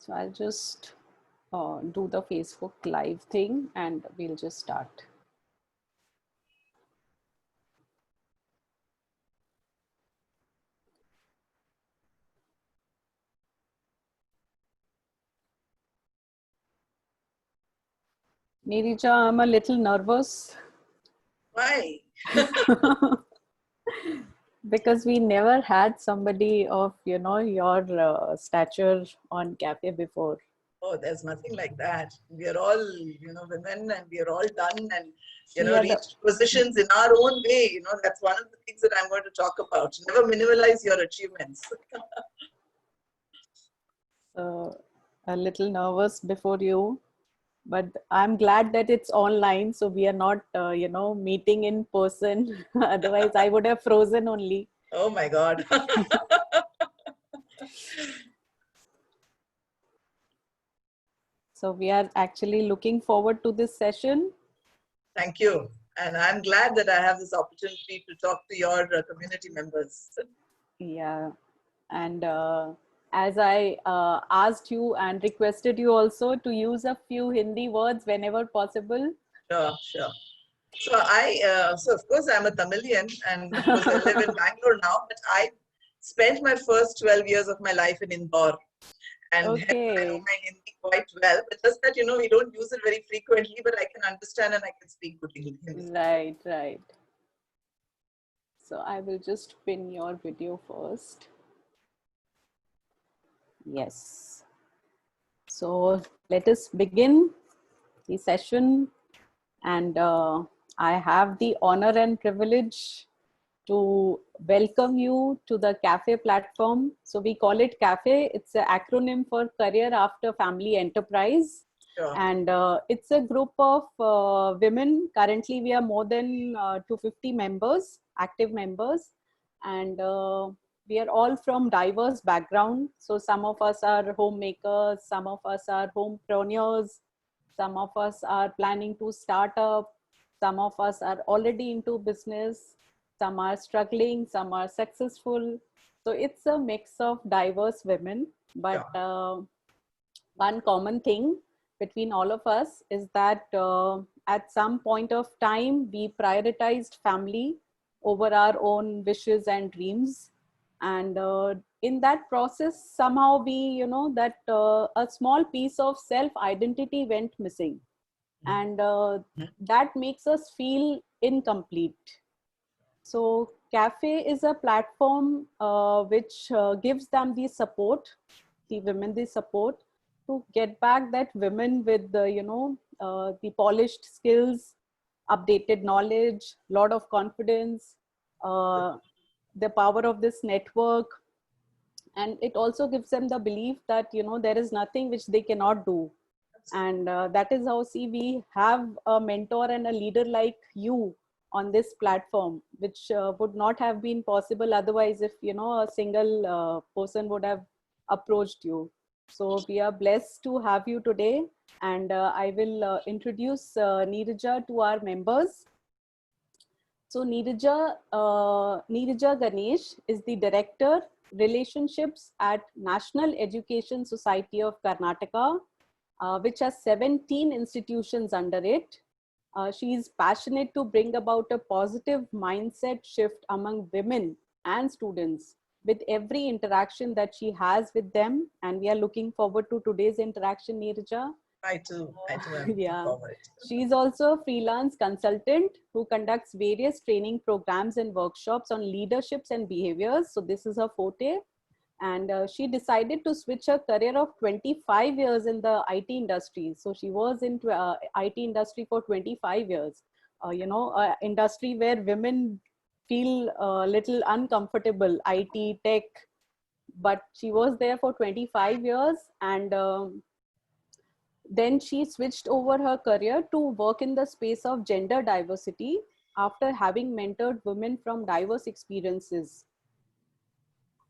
So I'll just do the Facebook live thing and we'll just start. Neeraja, I'm a little nervous. Why? Because we never had somebody of, your stature on cafe before. Oh, there's nothing like that. We are all, women, and we are all done and, Yeah, reached positions in our own way. That's one of the things that I'm going to talk about. Never minimalize your achievements. a little nervous before you, but I'm glad that it's online. So we are not, meeting in person. Otherwise, I would have frozen only. Oh my God. So we are actually looking forward to this session. Thank you. And I'm glad that I have this opportunity to talk to your community members. Yeah. And as I asked you and requested you also to use a few Hindi words whenever possible. Sure, sure. So of course I'm a Tamilian, and of course I live in Bangalore now, but I spent my first 12 years of my life in Indore. And hence I know Okay. my Hindi quite well. But just that, we don't use it very frequently, but I can understand and I can speak good Hindi. Right, right. So I will just pin your video first. Yes. So let us begin the session. And I have the honor and privilege to welcome you to the CAFE platform. So we call it CAFE. It's an acronym for Career After Family Enterprise. Sure. And it's a group of women. Currently, we are more than 250 members, active members. And we are all from diverse backgrounds. So some of us are homemakers, some of us are homepreneurs, some of us are planning to start up, some of us are already into business, some are struggling, some are successful. So it's a mix of diverse women. But one common thing between all of us is that at some point of time, we prioritized family over our own wishes and dreams. And in that process, somehow that a small piece of self-identity went missing. And that makes us feel incomplete. So Cafe is a platform which gives them the support, the women the support to get back that women with the, the polished skills, updated knowledge, lot of confidence, the power of this network. And it also gives them the belief that, there is nothing which they cannot do. And that is how, see, we have a mentor and a leader like you on this platform, which would not have been possible otherwise if, a single person would have approached you. So we are blessed to have you today. And I will introduce Neeraja to our members. So Neeraja Ganesh is the Director, Relationships at National Education Society of Karnataka, which has 17 institutions under it. She is passionate to bring about a positive mindset shift among women and students with every interaction that she has with them. And we are looking forward to today's interaction, Neeraja. I too am looking Yeah. forward. She is also a freelance consultant who conducts various training programs and workshops on leaderships and behaviors. So this is her forte. And she decided to switch her career of 25 years in the IT industry. So she was in IT industry for 25 years, industry where women feel a little uncomfortable, IT, tech, but she was there for 25 years. And then she switched over her career to work in the space of gender diversity after having mentored women from diverse experiences.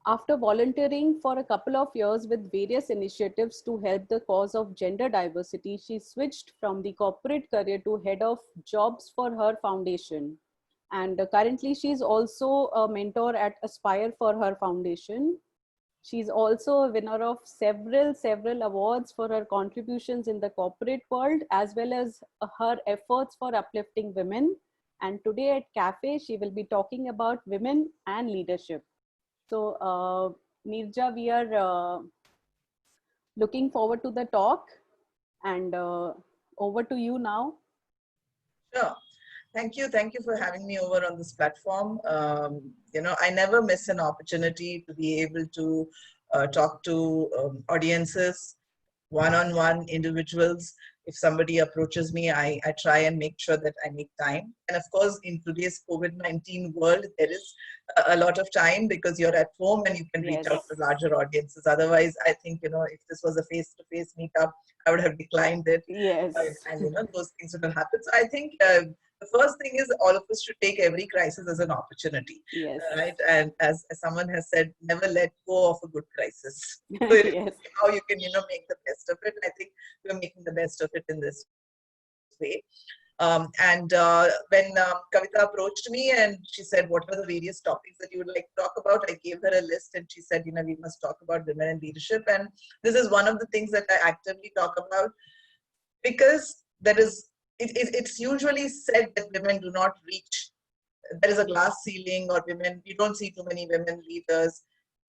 After volunteering for a couple of years with various initiatives to help the cause of gender diversity, she switched from the corporate career to head of jobs for her foundation. And currently, she is also a mentor at Aspire for her foundation. She's also a winner of several awards for her contributions in the corporate world, as well as her efforts for uplifting women. And today at Cafe, she will be talking about women and leadership. So, Neeraja, we are looking forward to the talk, and over to you now. Sure. Thank you. Thank you for having me over on this platform. I never miss an opportunity to be able to talk to audiences, one-on-one individuals. If somebody approaches me, I try and make sure that I make time. And of course, in today's COVID-19 world, there is a lot of time because you're at home and you can reach out Yes. to larger audiences. Otherwise, I think, if this was a face-to-face meetup, I would have declined it. Yes. And those things would have happened. So I think the first thing is all of us should take every crisis as an opportunity, Yes. right? And as someone has said, never let go of a good crisis. So Yes. how you can, make the best of it. I think we're making the best of it in this way. And when Kavita approached me and she said, what are the various topics that you would like to talk about? I gave her a list and she said, we must talk about women in leadership. And this is one of the things that I actively talk about because it's usually said that women do not reach. There is a glass ceiling, or women, you don't see too many women leaders.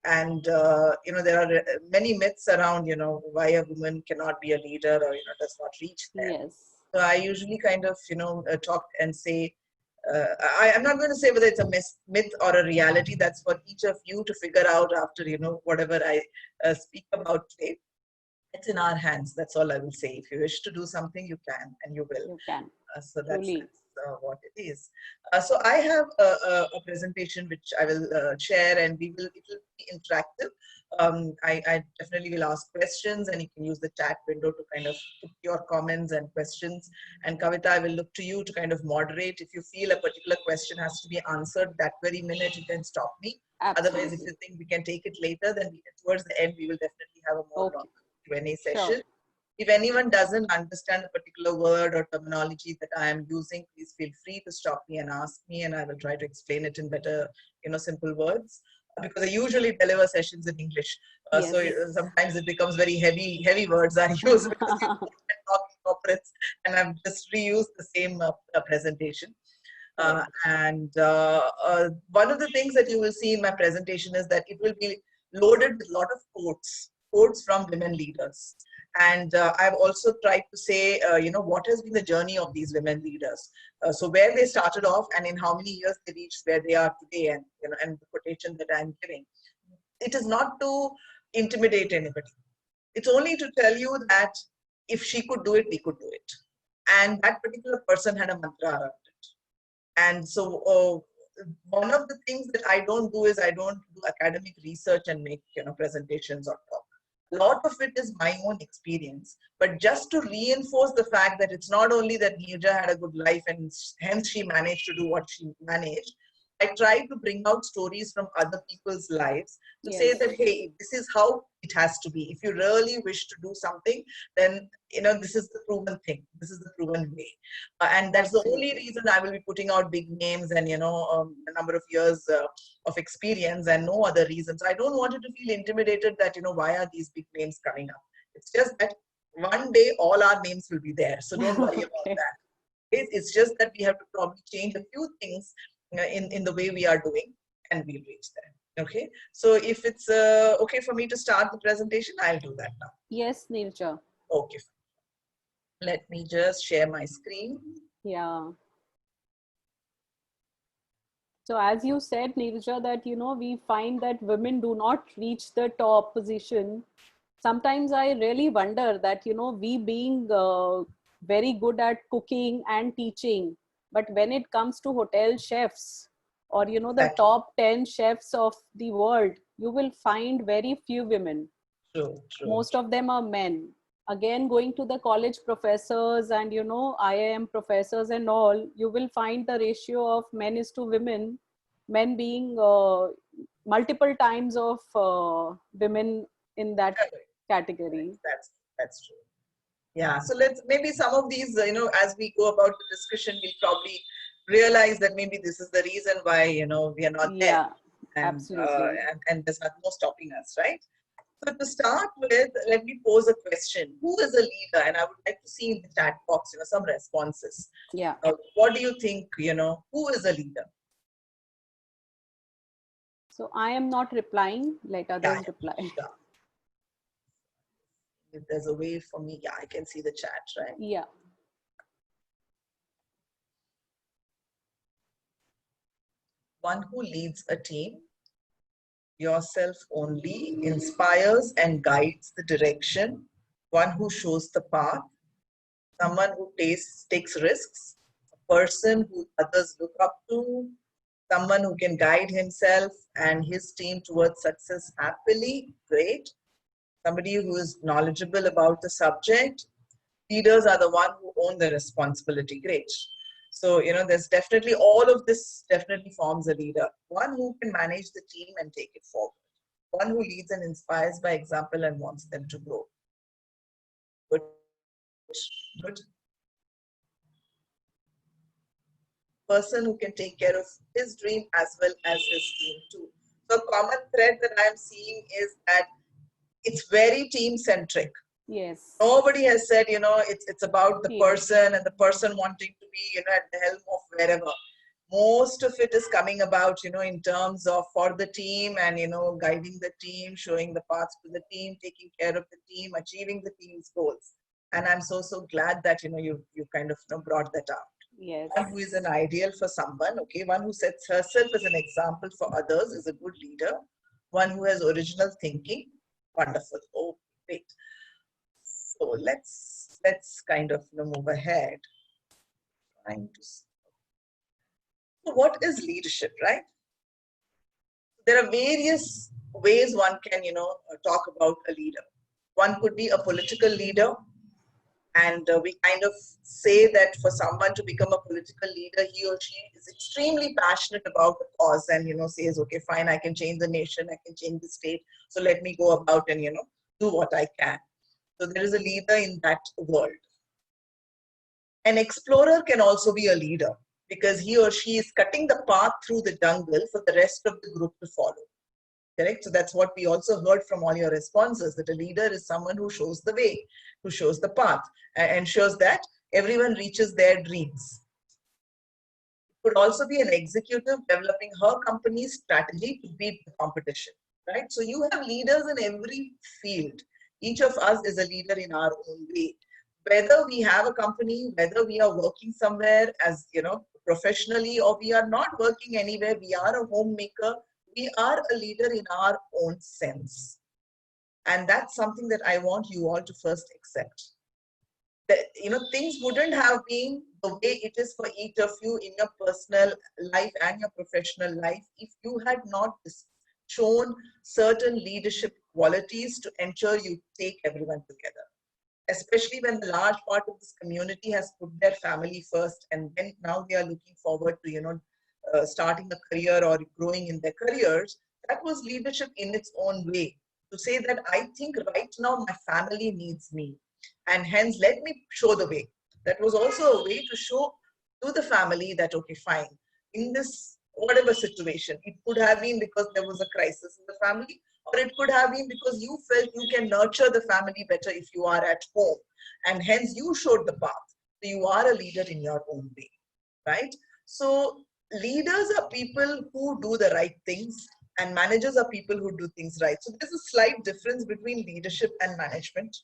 And, there are many myths around, why a woman cannot be a leader or, does not reach there. Yes. So I usually kind of, talk and say, I'm not going to say whether it's a myth or a reality. That's for each of you to figure out after, whatever I speak about today. It's in our hands. That's all I will say. If you wish to do something, you can and you will. You can. So that's Truly. what it is. So I have a presentation which I will share, and it will be interactive. I definitely will ask questions, and you can use the chat window to kind of put your comments and questions. And Kavita, I will look to you to kind of moderate. If you feel a particular question has to be answered that very minute, you can stop me. Absolutely. Otherwise, if you think we can take it later, then towards the end, we will definitely have a more long Q&A session. Sure. If anyone doesn't understand a particular word or terminology that I am using, please feel free to stop me and ask me, and I will try to explain it in better, simple words. Because I usually deliver sessions in English, Yes. so sometimes it becomes very heavy words I use because you talk corporates, and I've just reused the same presentation. And one of the things that you will see in my presentation is that it will be loaded with a lot of quotes from women leaders. And I've also tried to say, what has been the journey of these women leaders? So where they started off and in how many years they reached where they are today, and and the quotation that I'm giving. It is not to intimidate anybody. It's only to tell you that if she could do it, we could do it. And that particular person had a mantra around it. And so one of the things that I don't do is I don't do academic research and make presentations or talk. A lot of it is my own experience, but just to reinforce the fact that it's not only that Neeraja had a good life and hence she managed to do what she managed. I try to bring out stories from other people's lives to say that, hey, this is how it has to be. If you really wish to do something, then this is the proven thing. This is the proven way, and that's the only reason I will be putting out big names and a number of years of experience, and no other reasons. I don't want you to feel intimidated that why are these big names coming up. It's just that one day all our names will be there, so don't worry about that. It's just that we have to probably change a few things in the way we are doing, and we'll reach there. Okay, so if it's okay for me to start the presentation, I'll do that now. Yes, Neeraja. Okay, let me just share my screen. Yeah. So as you said, Neeraja, that we find that women do not reach the top position. Sometimes I really wonder that we being very good at cooking and teaching, but when it comes to hotel chefs or the top 10 chefs of the world, you will find very few women. True. Most of them are men. Again, going to the college professors and IIM professors and all, you will find the ratio of men is to women, men being multiple times of women in that category. That's true. Yeah, so let's maybe some of these, as we go about the discussion, we'll probably realize that maybe this is the reason why we are not there. Absolutely. And there's no stopping us, right? So to start with, let me pose a question. Who is a leader? And I would like to see in the chat box, some responses. Yeah. What do you think, who is a leader? So I am not replying, let others reply. Sure. If there's a way for me, I can see the chat, right? Yeah. One who leads a team, yourself only, inspires and guides the direction, one who shows the path, someone who takes risks, a person who others look up to, someone who can guide himself and his team towards success happily, great. Somebody who is knowledgeable about the subject. Leaders are the one who own the responsibility, great. So, there's definitely, all of this definitely forms a leader. One who can manage the team and take it forward. One who leads and inspires by example and wants them to grow. Good. Good. Person who can take care of his dream as well as his team too. So a common thread that I'm seeing is that it's very team centric. Yes. Nobody has said, it's about the Team. person and the person wanting to be, at the helm of wherever. Most of it is coming about, in terms of for the team and, guiding the team, showing the paths to the team, taking care of the team, achieving the team's goals. And I'm so glad that, you kind of brought that out. Yes. One who is an ideal for someone, okay, one who sets herself as an example for others is a good leader. One who has original thinking, wonderful. Oh, great. So let's kind of move ahead. So what is leadership, right? There are various ways one can, talk about a leader. One could be a political leader. And we kind of say that for someone to become a political leader, he or she is extremely passionate about the cause and, says, okay, fine, I can change the nation, I can change the state. So let me go about and, do what I can. So there is a leader in that world. An explorer can also be a leader because he or she is cutting the path through the jungle for the rest of the group to follow. Correct? So that's what we also heard from all your responses, that a leader is someone who shows the way, who shows the path, and ensures that everyone reaches their dreams. It could also be an executive developing her company's strategy to beat the competition, right? So you have leaders in every field. Each of us is a leader in our own way. Whether we have a company, whether we are working somewhere as, professionally, or we are not working anywhere, we are a homemaker, we are a leader in our own sense. And that's something that I want you all to first accept. That, things wouldn't have been the way it is for each of you in your personal life and your professional life if you had not shown certain leadership qualities to ensure you take everyone together. Especially when the large part of this community has put their family first, and then now they are looking forward to, starting a career or growing in their careers. That was leadership in its own way. To say that I think right now my family needs me, and hence let me show the way. That was also a way to show to the family that, okay, fine, in this whatever situation, it could have been because there was a crisis in the family, or it could have been because you felt you can nurture the family better if you are at home, and hence you showed the path. So you are a leader in your own way, right? So leaders are people who do the right things, and managers are people who do things right. So there's a slight difference between leadership and management.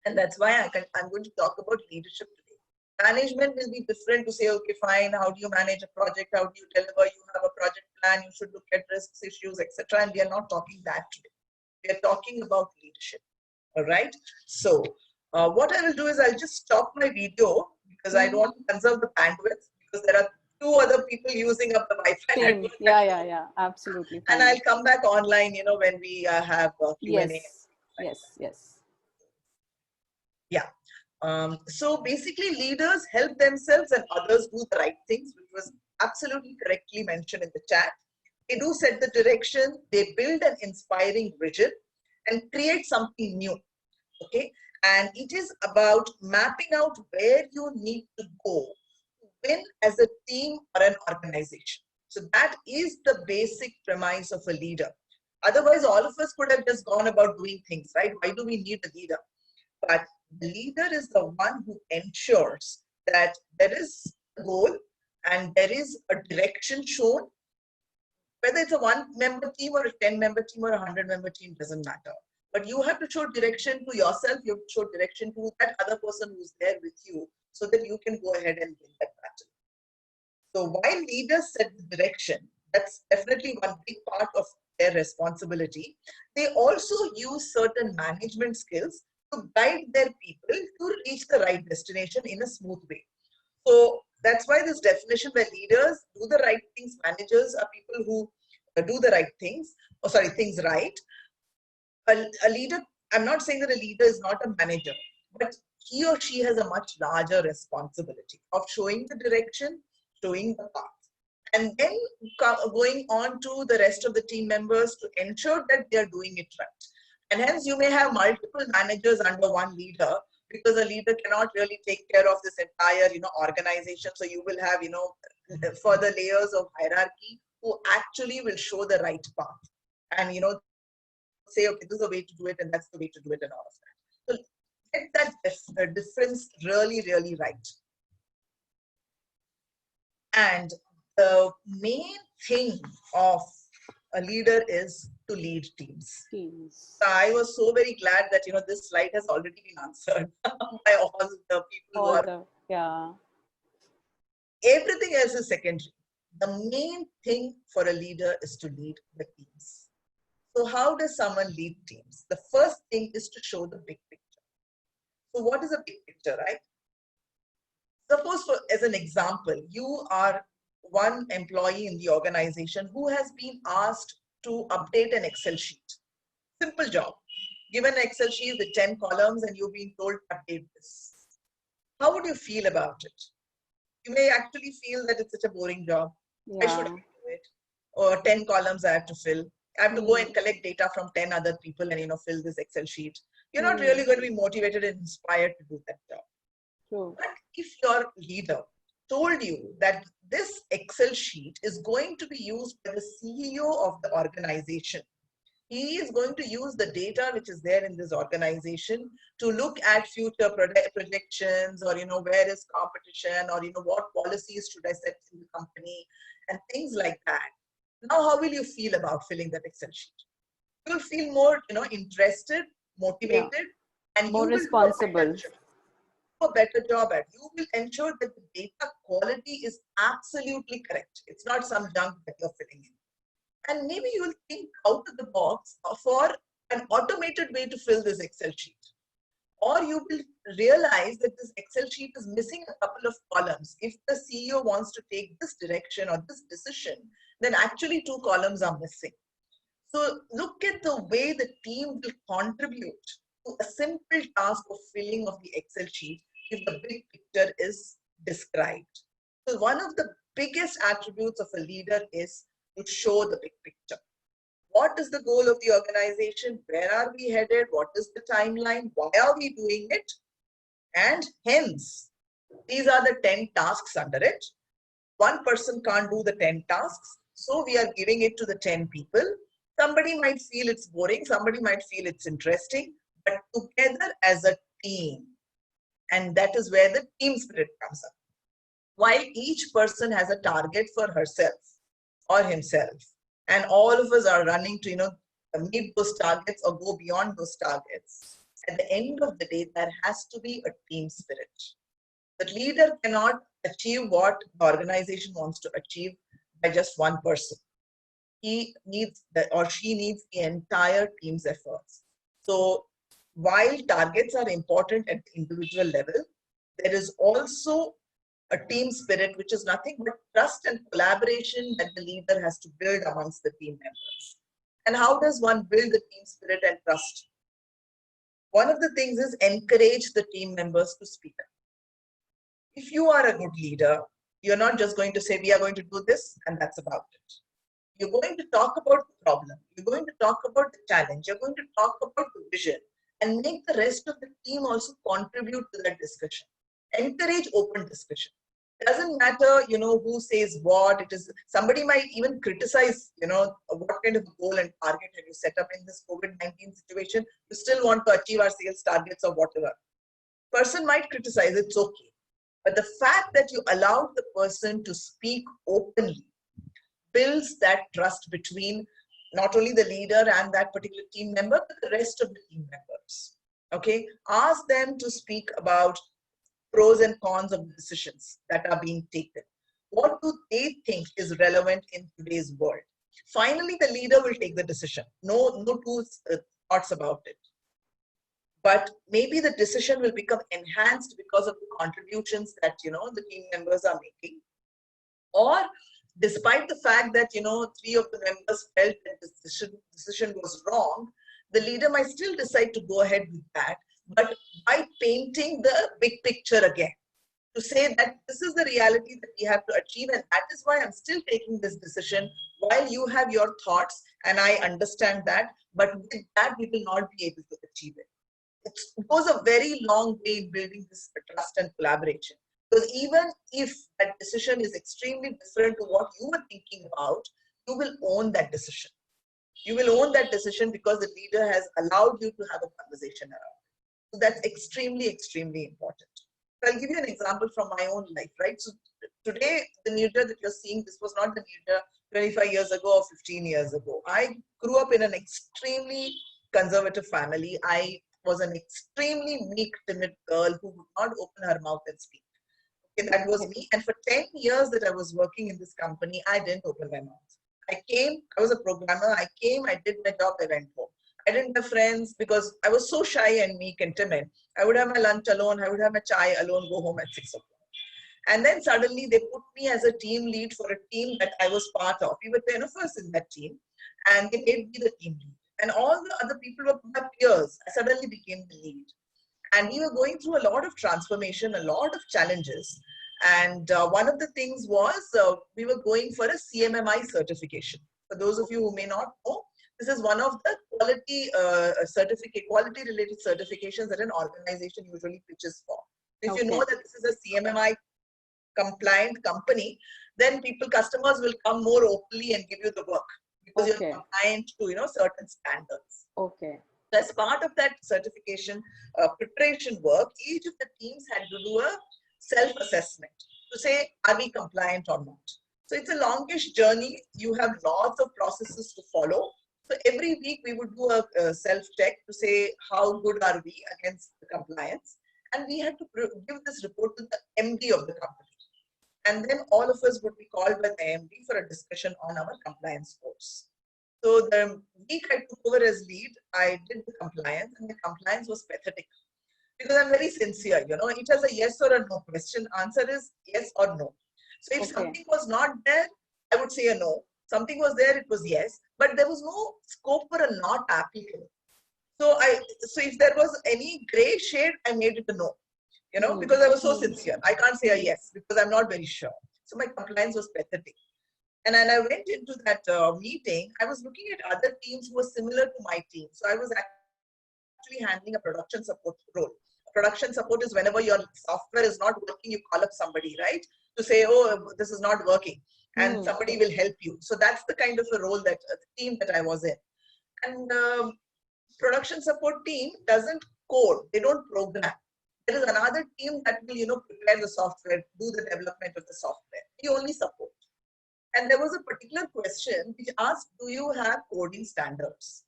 And that's why I'm going to talk about leadership today. Management will be different to say, okay, fine, how do you manage a project? How do you deliver? You have a project plan, you should look at risks, issues, etc. And we are not talking that today. We are talking about leadership. All right. So what I will do is I'll just stop my video because I don't want to conserve the bandwidth, because there are two other people using up the Wi-Fi network. Yeah, absolutely fine. And I'll come back online, when we have Q&A. Yes. Yeah. So basically, leaders help themselves and others do the right things, which was absolutely correctly mentioned in the chat. They do set the direction, they build an inspiring vision and create something new. Okay. And it is about mapping out where you need to go to win as a team or an organization. So that is the basic premise of a leader. Otherwise, all of us could have just gone about doing things, right? Why do we need a leader? But the leader is the one who ensures that there is a goal and there is a direction shown. Whether it's a 1-member team or a 10-member team or a 100-member team, doesn't matter. But you have to show direction to yourself. You have to show direction to that other person who's there with you so that you can go ahead and win that battle. So while leaders set the direction, that's definitely one big part of their responsibility. They also use certain management skills to guide their people to reach the right destination in a smooth way. So that's why this definition where leaders do the right things, managers are people who do the right things, things right. A leader, I'm not saying that a leader is not a manager, but he or she has a much larger responsibility of showing the direction, showing the path, and then going on to the rest of the team members to ensure that they are doing it right. And hence you may have multiple managers under one leader, because a leader cannot really take care of this entire, organization. So you will have, further layers of hierarchy who actually will show the right path and, say, okay, this is the way to do it and that's the way to do it and all of that. So get that difference really, really right. And the main thing of a leader is to lead teams. So I was so very glad that this slide has already been answered by all the people Everything else is secondary. The main thing for a leader is to lead the teams. So how does someone lead teams? The first thing is to show the big picture. So what is a big picture, right? Suppose, as an example, you are one employee in the organization who has been asked to update an Excel sheet. Simple job. Given an Excel sheet with 10 columns and you've been told to update this. How would you feel about it? You may actually feel that it's such a boring job. I should do it. Or 10 columns I have to fill. I have to go and collect data from 10 other people and fill this Excel sheet. You're not really going to be motivated and inspired to do that job. True. But if your leader told you that this Excel sheet is going to be used by the CEO of the organization, he is going to use the data which is there in this organization to look at future projections, or where is competition, or what policies should I set in the company and things like that. Now, how will you feel about filling that Excel sheet? You will feel more, interested, motivated, and more responsible. Do a better job at. You will ensure that the data quality is absolutely correct. It's not some junk that you're filling in. And maybe you will think out of the box for an automated way to fill this Excel sheet. Or you will realize that this Excel sheet is missing a couple of columns. If the CEO wants to take this direction or this decision, then actually 2 columns are missing. So look at the way the team will contribute to a simple task of filling of the Excel sheet if the big picture is described. So one of the biggest attributes of a leader is to show the big picture. What is the goal of the organization? Where are we headed? What is the timeline? Why are we doing it? And hence, these are the 10 tasks under it. One person can't do the 10 tasks. So we are giving it to the 10 people. Somebody might feel it's boring. Somebody might feel it's interesting. But together as a team. And that is where the team spirit comes up. While each person has a target for herself or himself, and all of us are running to meet those targets or go beyond those targets, at the end of the day there has to be a team spirit. The leader cannot achieve what the organization wants to achieve by just one person. He needs or she needs the entire team's efforts. So while targets are important at the individual level, there is also a team spirit, which is nothing but trust and collaboration that the leader has to build amongst the team members. And how does one build the team spirit and trust? One of the things is encourage the team members to speak up. If you are a good leader, you're not just going to say, we are going to do this and that's about it. You're going to talk about the problem. You're going to talk about the challenge. You're going to talk about the vision and make the rest of the team also contribute to that discussion. Encourage open discussion. Doesn't matter, who says what. It is, somebody might even criticize, what kind of goal and target have you set up in this COVID-19 situation. You still want to achieve our sales targets or whatever. Person might criticize, it's okay. But the fact that you allowed the person to speak openly builds that trust between not only the leader and that particular team member, but the rest of the team members. Okay, ask them to speak about pros and cons of the decisions that are being taken. What do they think is relevant in today's world? Finally, the leader will take the decision. No two thoughts about it. But maybe the decision will become enhanced because of the contributions that the team members are making. Or despite the fact that 3 of the members felt that the decision was wrong, the leader might still decide to go ahead with that, but by painting the big picture again, to say that this is the reality that we have to achieve, and that is why I'm still taking this decision while you have your thoughts, and I understand that, but with that we will not be able to achieve it. It goes a very long way in building this trust and collaboration. Because even if that decision is extremely different to what you were thinking about, you will own that decision. You will own that decision because the leader has allowed you to have a conversation around it. So that's extremely, extremely important. So I'll give you an example from my own life, right? So today, the Neeraja that you're seeing, this was not the Neeraja 25 years ago or 15 years ago. I grew up in an extremely conservative family. I was an extremely meek, timid girl who would not open her mouth and speak. Okay, that was me. And for 10 years that I was working in this company, I didn't open my mouth. I was a programmer. I did my job, I went home. I didn't have friends because I was so shy and meek and timid. I would have my lunch alone. I would have my chai alone, go home at 6 o'clock. And then suddenly they put me as a team lead for a team that I was part of. We were 10 of us in that team, and they made me the team lead. And all the other people were my peers. I suddenly became the lead. And we were going through a lot of transformation, a lot of challenges. And one of the things was we were going for a CMMI certification. For those of you who may not know, this is one of the quality related certifications that an organization usually pitches for. If you know that this is a CMMI compliant company, then customers will come more openly and give you the work because you're compliant to certain standards. Okay. As part of that certification preparation work, each of the teams had to do a self-assessment to say, are we compliant or not? So it's a longish journey. You have lots of processes to follow. So every week we would do a self-check to say, how good are we against the compliance? And we had to give this report to the MD of the company. And then all of us would be called by the MD for a discussion on our compliance scores. So the week I took over as lead, I did the compliance, and the compliance was pathetic. Because I'm very sincere, it has a yes or a no question. Answer is yes or no. So if something was not there, I would say a no. Something was there, it was yes, but there was no scope for a not applicable. So if there was any gray shade, I made it a no, because I was so sincere. I can't say a yes because I'm not very sure. So my compliance was pathetic. And then I went into that meeting. I was looking at other teams who were similar to my team. So I was actually handling a production support role. Production support is whenever your software is not working, you call up somebody, right? To say, oh, this is not working. And somebody will help you. So that's the kind of a role that the team that I was in. And production support team doesn't code. They don't program. There is another team that will, prepare the software, do the development of the software. We only support. And there was a particular question which asked, do you have coding standards?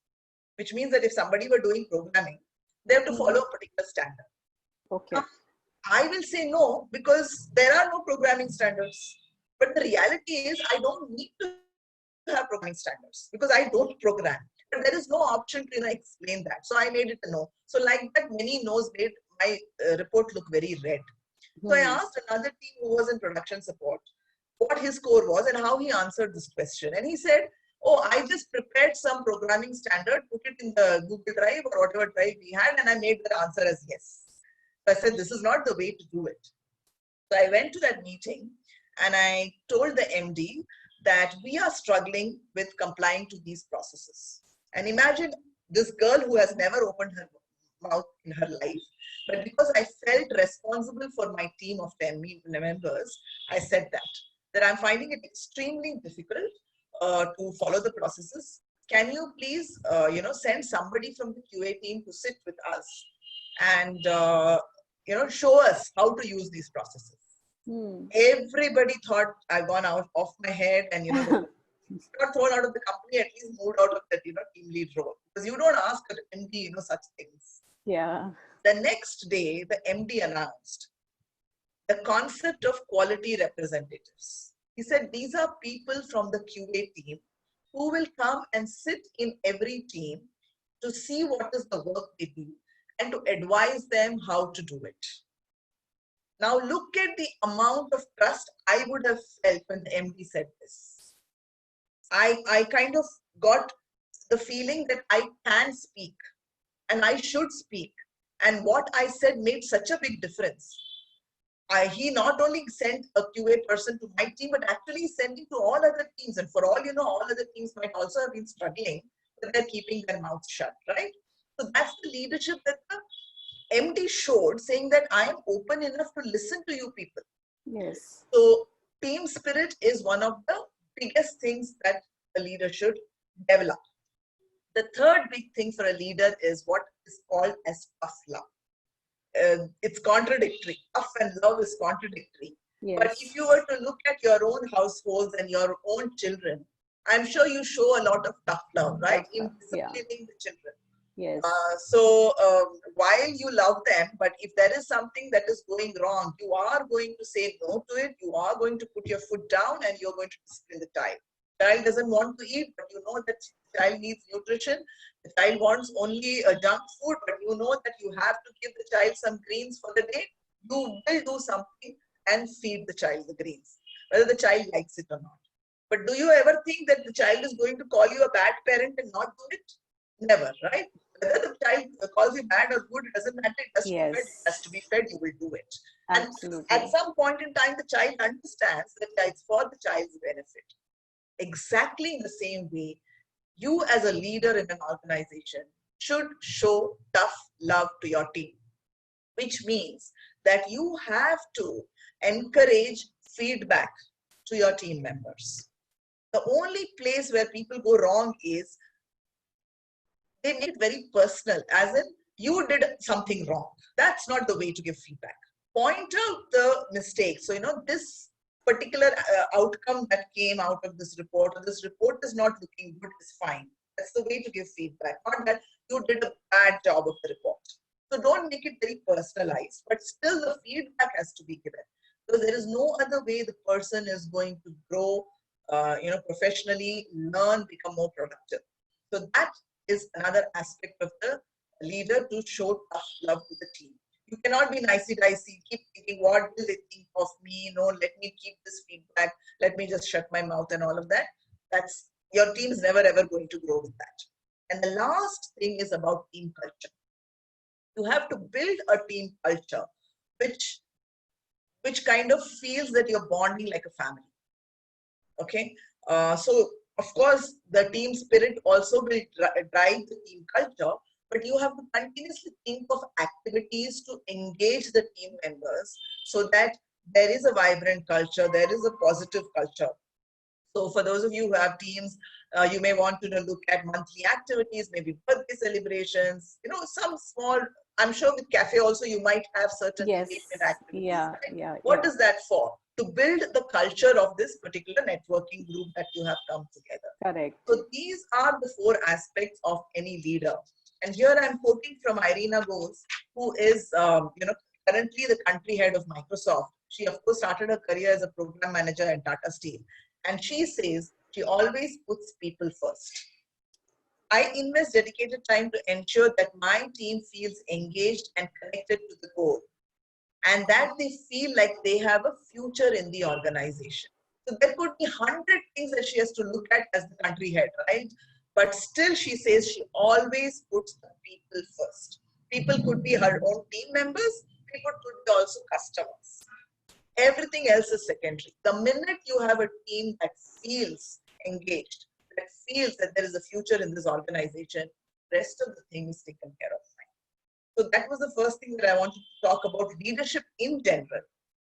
Which means that if somebody were doing programming, they have to follow a particular standard. Okay. I will say no, because there are no programming standards. But the reality is I don't need to have programming standards because I don't program. But there is no option to explain that. So I made it a no. So like that, many no's made my report look very red. So I asked another team who was in production support what his score was and how he answered this question. And he said, oh, I just prepared some programming standard, put it in the Google Drive or whatever drive we had, and I made the answer as yes. So I said, this is not the way to do it. So I went to that meeting and I told the MD that we are struggling with complying to these processes. And imagine this girl who has never opened her mouth in her life. But because I felt responsible for my team of 10 members, I said that I'm finding it extremely difficult to follow the processes. Can you please, send somebody from the QA team to sit with us and, show us how to use these processes? Everybody thought I've gone out off my head and, got thrown out of the company, at least moved out of that, team lead role. Because you don't ask an MD, such things. Yeah. The next day, the MD announced the concept of quality representatives. He said, these are people from the QA team who will come and sit in every team to see what is the work they do and to advise them how to do it. Now look at the amount of trust I would have felt when the MD said this. I kind of got the feeling that I can speak and I should speak. And what I said made such a big difference. He not only sent a QA person to my team, but actually sending to all other teams. And for all you know, all other teams might also have been struggling, but they're keeping their mouths shut, right? So that's the leadership that the MD showed, saying that I am open enough to listen to you people. Yes. So team spirit is one of the biggest things that a leader should develop. The third big thing for a leader is what is called as tough love. It's contradictory. Tough and love is contradictory. Yes. But if you were to look at your own households and your own children, I'm sure you show a lot of tough love, right? In disciplining the children. Yes. So while you love them, but if there is something that is going wrong, you are going to say no to it. You are going to put your foot down and you're going to discipline the child. Child doesn't want to eat, but you know that child needs nutrition. The child wants only a junk food, but you know that you have to give the child some greens for the day. You will do something and feed the child the greens, whether the child likes it or not. But do you ever think that the child is going to call you a bad parent and not do it? Never, right? Whether the child calls you bad or good doesn't matter. It has to be fed. It has to be fed. You will do it. Absolutely. And at some point in time, the child understands that it's for the child's benefit. Exactly in the same way, you as a leader in an organization should show tough love to your team, which means that you have to encourage feedback to your team members. The only place where people go wrong is they make it very personal, as in you did something wrong. That's not the way to give feedback. Point out the mistake. So, this particular outcome that came out of this report, or this report is not looking good, is fine. That's the way to give feedback, not that you did a bad job of the report. So don't make it very personalized, but still the feedback has to be given. Because there is no other way the person is going to grow, professionally, learn, become more productive. So that is another aspect of the leader, to show tough love to the team. You cannot be nicey-dicey, keep thinking, what will they think of me? No, let me keep this feedback. Let me just shut my mouth and all of that. Your team is never ever going to grow with that. And the last thing is about team culture. You have to build a team culture which kind of feels that you're bonding like a family. Okay. So of course, the team spirit also will drive the team culture, but you have to continuously think of activities to engage the team members so that there is a vibrant culture, there is a positive culture. So for those of you who have teams, you may want to look at monthly activities, maybe birthday celebrations, some small, I'm sure with cafe also you might have certain engagement activities. Right? What is that for? To build the culture of this particular networking group that you have come together. Correct. So these are the 4 aspects of any leader. And here I'm quoting from Irina Bose, who is, currently the country head of Microsoft. She of course started her career as a program manager at Tata Steel. And she says she always puts people first. I invest dedicated time to ensure that my team feels engaged and connected to the goal, and that they feel like they have a future in the organization. So there could be 100 things that she has to look at as the country head, right? But still she says she always puts the people first. People could be her own team members, people could be also customers. Everything else is secondary. The minute you have a team that feels engaged, that feels that there is a future in this organization, rest of the thing is taken care of. So that was the first thing that I wanted to talk about, leadership in general,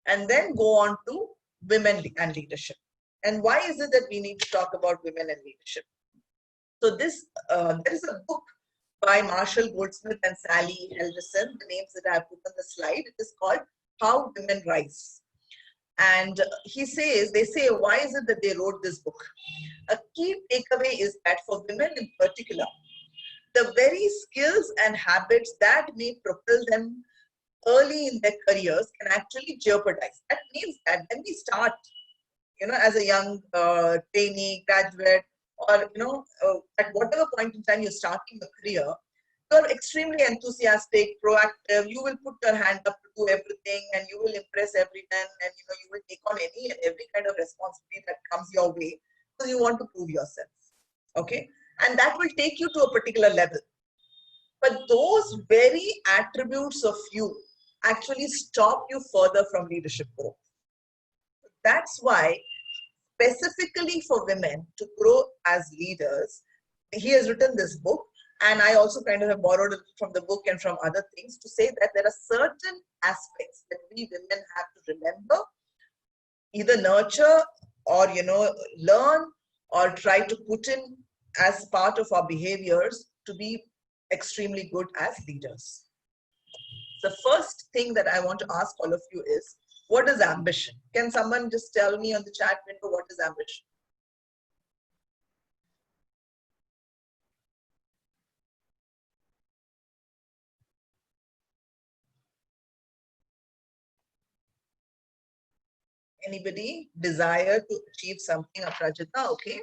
and then go on to women and leadership. And why is it that we need to talk about women and leadership? So there is a book by Marshall Goldsmith and Sally Helgesen, the names that I have put on the slide. It is called How Women Rise. And they say, why is it that they wrote this book? A key takeaway is that for women in particular, the very skills and habits that may propel them early in their careers can actually jeopardize. That means that when we start, as a young trainee, graduate, or, at whatever point in time you're starting your career, you're extremely enthusiastic, proactive, you will put your hand up to do everything, and you will impress everyone, and, you will take on any and every kind of responsibility that comes your way, because you want to prove yourself. Okay? And that will take you to a particular level. But those very attributes of you actually stop you further from leadership growth. That's why, specifically for women to grow as leaders, he has written this book, and I also kind of have borrowed it from the book and from other things to say that there are certain aspects that we women have to remember, either nurture or, learn or try to put in as part of our behaviors to be extremely good as leaders. The first thing that I want to ask all of you is, what is ambition? Can someone just tell me on the chat window, what is ambition? Anybody? Desire to achieve something, Aprajita, okay.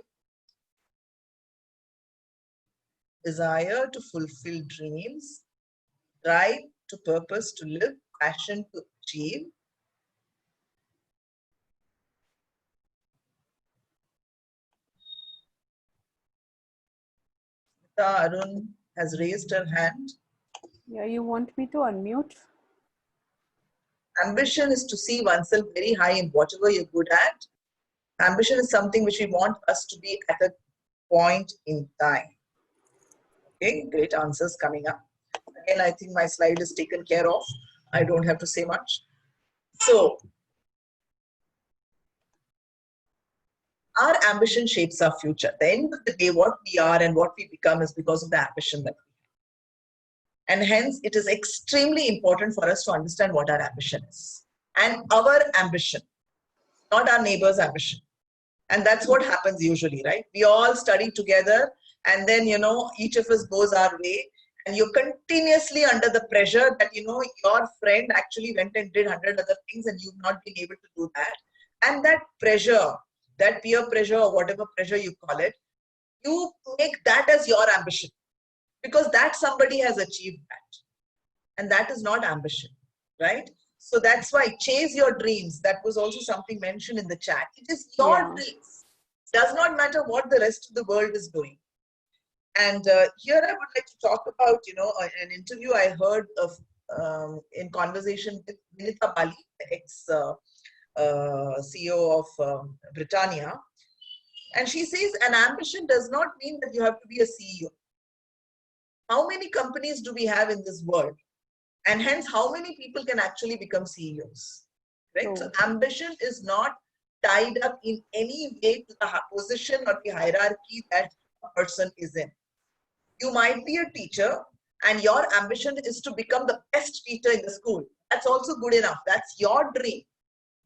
Desire to fulfill dreams, drive to purpose to live, passion to achieve. Arun has raised her hand. Yeah, you want me to unmute? Ambition is to see oneself very high in whatever you're good at. Ambition is something which we want us to be at a point in time. Okay, great answers coming up. Again, I think my slide is taken care of. I don't have to say much. So, our ambition shapes our future. At the end of the day, what we are and what we become is because of the ambition that we have. And hence, it is extremely important for us to understand what our ambition is. And our ambition, not our neighbor's ambition. And that's what happens usually, right? We all study together, and then, each of us goes our way. And you're continuously under the pressure that, your friend actually went and did 100 other things and you've not been able to do that. And that pressure, that peer pressure or whatever pressure you call it, you make that as your ambition because that somebody has achieved that. And that is not ambition, right? So that's why chase your dreams. That was also something mentioned in the chat. It is your dreams. It does not matter what the rest of the world is doing. And here I would like to talk about, an interview I heard of in conversation with Vinita Bali, the ex-CEO of Britannia. And she says, an ambition does not mean that you have to be a CEO. How many companies do we have in this world? And hence, how many people can actually become CEOs? Right? So ambition is not tied up in any way to the position or the hierarchy that a person is in. You might be a teacher and your ambition is to become the best teacher in the school. That's also good enough. That's your dream.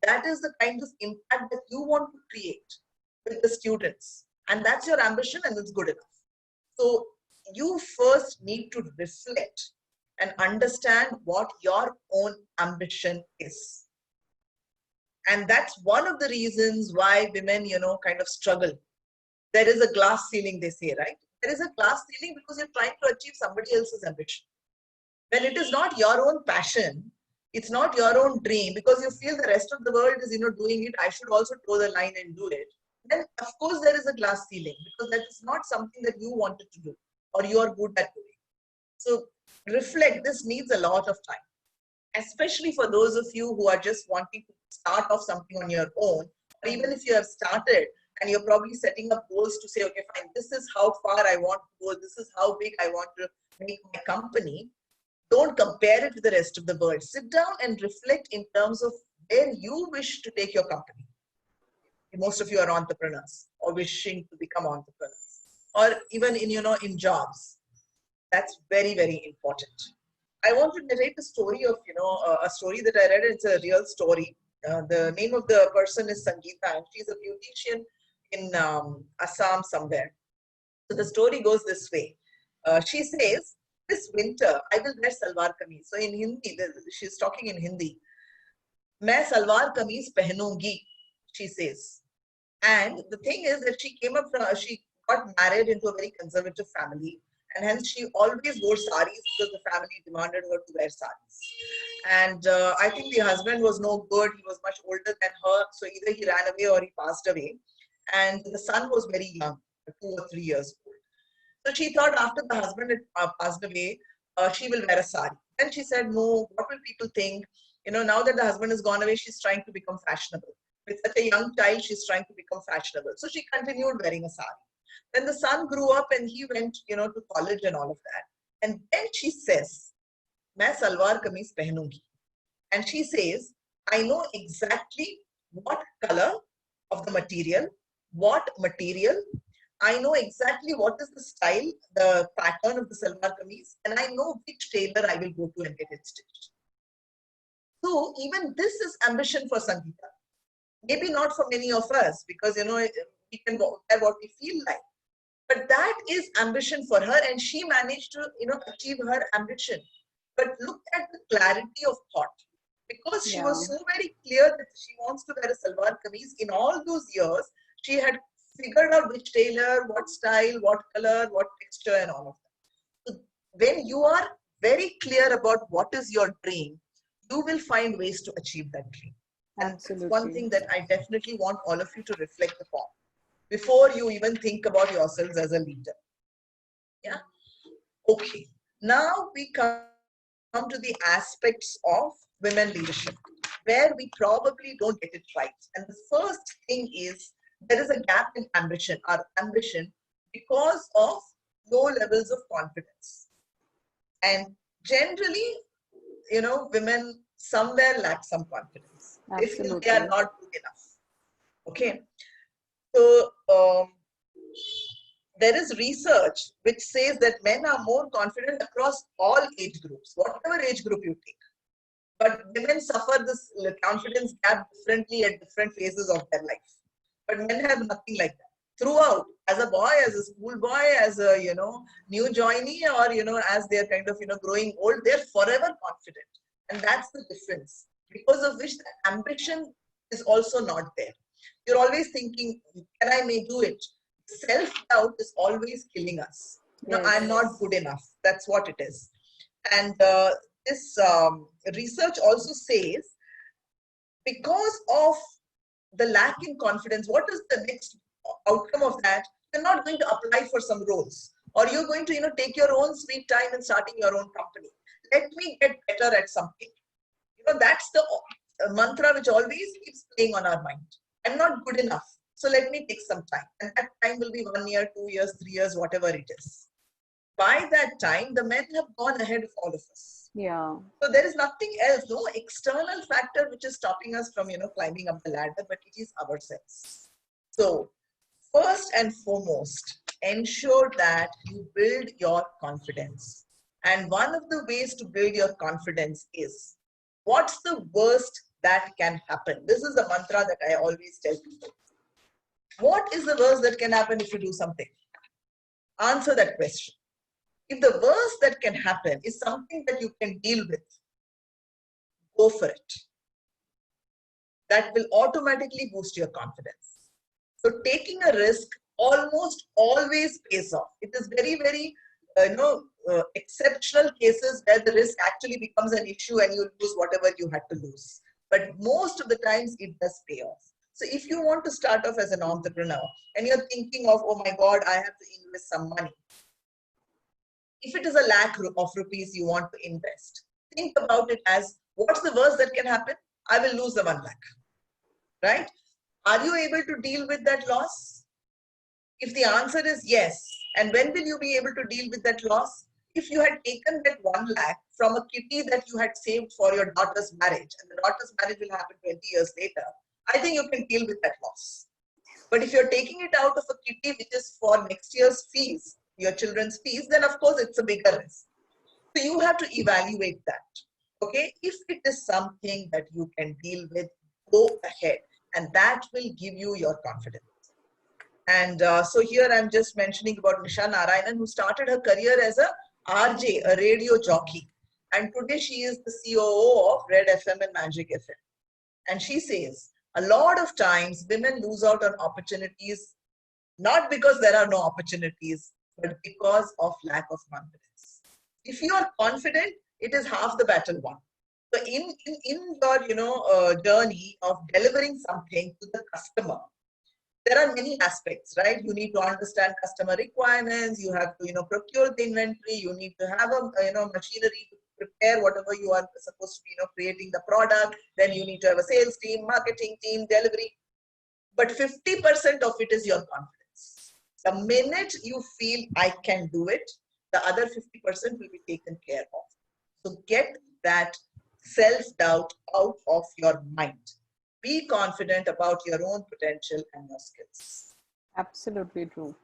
That is the kind of impact that you want to create with the students. And that's your ambition and it's good enough. So you first need to reflect and understand what your own ambition is. And that's one of the reasons why women, kind of struggle. There is a glass ceiling, they say, right? There is a glass ceiling because you're trying to achieve somebody else's ambition. When it is not your own passion, it's not your own dream, because you feel the rest of the world is, doing it, I should also toe the line and do it. Then, of course, there is a glass ceiling because that is not something that you wanted to do or you are good at doing. So reflect, this needs a lot of time, especially for those of you who are just wanting to start off something on your own, or even if you have started and you're probably setting up goals to say, okay, fine, this is how far I want to go, this is how big I want to make my company. Don't compare it with the rest of the world. Sit down and reflect in terms of where you wish to take your company. Most of you are entrepreneurs or wishing to become entrepreneurs, or even in jobs. That's very, very important. I want to narrate a story of, a story that I read. It's a real story. The name of the person is Sangeeta, and she's a beautician in Assam somewhere. So the story goes this way. She says, this winter, I will wear salwar kameez. So in Hindi, she's talking in Hindi. मैं salwar kameez पहनूंगी, she says. And the thing is that she got married into a very conservative family, and hence she always wore saris because the family demanded her to wear saris. And I think the husband was no good. He was much older than her, so either he ran away or he passed away. And the son was very young, 2 or 3 years old. So she thought after the husband had passed away, she will wear a sari. Then she said, no, what will people think? Now that the husband has gone away, she's trying to become fashionable. With such a young child, she's trying to become fashionable. So she continued wearing a sari. Then the son grew up and he went, to college and all of that. And then she says, "Main salwar kameez pehnungi." And she says, I know exactly what color of the material, what material. I know exactly what is the style, the pattern of the salwar kameez, and I know which tailor I will go to and get it stitched. So even this is ambition for Sangeeta. Maybe not for many of us, because we can wear what we feel like. But that is ambition for her, and she managed to achieve her ambition. But look at the clarity of thought, because she was so very clear that she wants to wear a salwar kameez. In all those years, she had figured out which tailor, what style, what color, what texture, and all of that. So when you are very clear about what is your dream, you will find ways to achieve that dream. And Absolutely. that's one thing that I definitely want all of you to reflect upon before you even think about yourselves as a leader. Yeah. Okay. Now we come to the aspects of women leadership, where we probably don't get it right. And the first thing is there is a gap in ambition, our ambition, because of low levels of confidence. And generally, women somewhere lack some confidence. They feel they are not good enough. Okay. So there is research which says that men are more confident across all age groups, whatever age group you take. But women suffer this confidence gap differently at different phases of their life. But men have nothing like that. Throughout, as a boy, as a school boy, as a new joinee, or as they're kind of growing old, they're forever confident. And that's the difference, because of which the ambition is also not there. You're always thinking, can I may do it? Self-doubt is always killing us. Yes. I'm not good enough. That's what it is. And this research also says, because of the lack in confidence, what is the next outcome of that? You're not going to apply for some roles, or you're going to take your own sweet time and starting your own company. Let me get better at something. That's the mantra which always keeps playing on our mind. I'm not good enough, so let me take some time. And that time will be 1 year, 2 years, 3 years, whatever it is. By that time, the men have gone ahead of all of us. Yeah. So there is nothing else, no external factor which is stopping us from, climbing up the ladder, but it is ourselves. So first and foremost, ensure that you build your confidence. And one of the ways to build your confidence is, what's the worst that can happen? This is the mantra that I always tell people. What is the worst that can happen if you do something? Answer that question. If the worst that can happen is something that you can deal with, go for it. That will automatically boost your confidence. So taking a risk almost always pays off. It is very, very exceptional cases where the risk actually becomes an issue and you lose whatever you had to lose. But most of the times it does pay off. So if you want to start off as an entrepreneur and you're thinking of, oh my God, I have to invest some money. If it is a lakh of rupees you want to invest, think about it as, what's the worst that can happen? I will lose the 1 lakh, right? Are you able to deal with that loss? If the answer is yes, and when will you be able to deal with that loss? if you had taken that 1 lakh from a kitty that you had saved for your daughter's marriage, and the daughter's marriage will happen 20 years later, I think you can deal with that loss. But if you're taking it out of a kitty which is for next year's fees, your children's fees, then of course it's a bigger risk. So you have to evaluate that. Okay, if it is something that you can deal with, go ahead, and that will give you your confidence. And so here I'm just mentioning about Nisha Narayanan, who started her career as a RJ, a radio jockey. And today she is the COO of Red FM and Magic FM. And she says, a lot of times women lose out on opportunities, not because there are no opportunities, but because of lack of confidence. If you are confident, it is half the battle won. So in your journey of delivering something to the customer, there are many aspects, right? You need to understand customer requirements. You have to, procure the inventory. You need to have a, machinery to prepare whatever you are supposed to be, creating the product. Then you need to have a sales team, marketing team, delivery. But 50% of it is your confidence. The minute you feel I can do it, the other 50% will be taken care of. So get that self-doubt out of your mind. Be confident about your own potential and your skills. Absolutely true.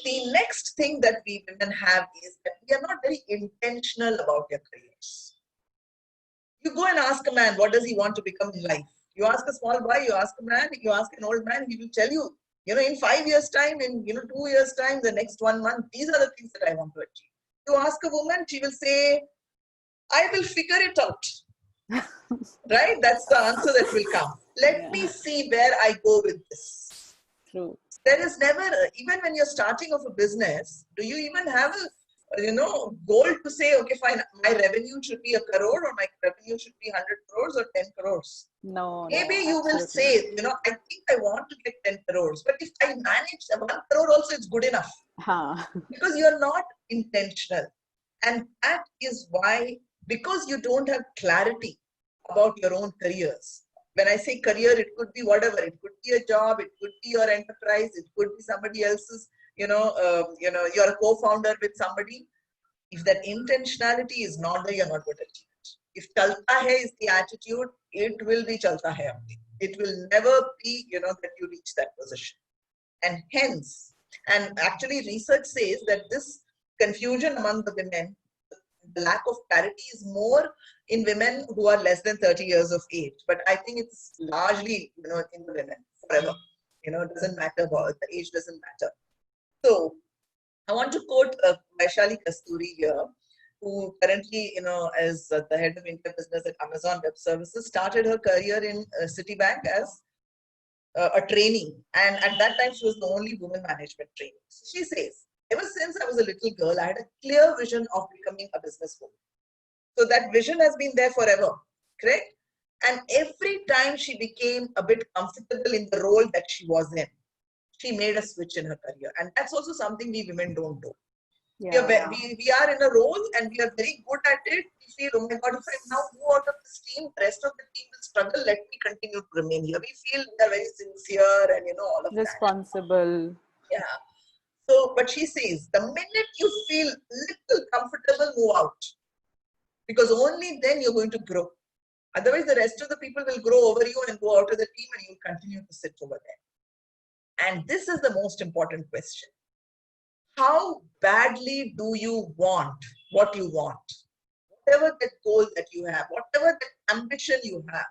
The next thing that we women have is that we are not very intentional about your careers. You go and ask a man, what does he want to become in life? You ask a small boy, you ask a man, you ask an old man, he will tell you, in 5 years' time, in 2 years' time, the next 1 month, these are the things that I want to achieve. You ask a woman, she will say, I will figure it out. Right? That's the answer that will come. Let me see where I go with this. True. There is never, even when you're starting off a business, do you even have a goal to say, okay, fine, my revenue should be 1 crore or my revenue should be 100 crores or 10 crores? No. Maybe you will say, I think I want to get 10 crores, but if I manage 1 crore also, it's good enough. Because you're not intentional. And that is why, because you don't have clarity about your own careers. When I say career, it could be whatever. It could be a job. It could be your enterprise. It could be somebody else's, you're a co-founder with somebody. If that intentionality is not there, you're not going to achieve it. If chalta hai is the attitude, it will be chalta hai only. It will never be, that you reach that position. And hence, and actually research says that this confusion among the women, the lack of clarity is more in women who are less than 30 years of age. But I think it's largely, in the women forever. It doesn't matter about the age, doesn't matter. So I want to quote Vaishali Kasturi here, who currently, as the head of India business at Amazon Web Services, started her career in Citibank as a trainee. And at that time, she was the only woman management trainee. So she says, ever since I was a little girl, I had a clear vision of becoming a businesswoman. So that vision has been there forever, correct? And every time she became a bit comfortable in the role that she was in, she made a switch in her career. And that's also something we women don't do. Yeah. We are in a role and we are very good at it. We feel, oh my God, if I now move out of this team, the rest of the team will struggle. Let me continue to remain here. We feel we are very sincere and, all of responsible. That. Yeah. So, but she says, the minute you feel little comfortable, move out. Because only then you're going to grow. Otherwise, the rest of the people will grow over you and go out of the team and you'll continue to sit over there. And this is the most important question. How badly do you want what you want? Whatever that goal that you have, whatever that ambition you have,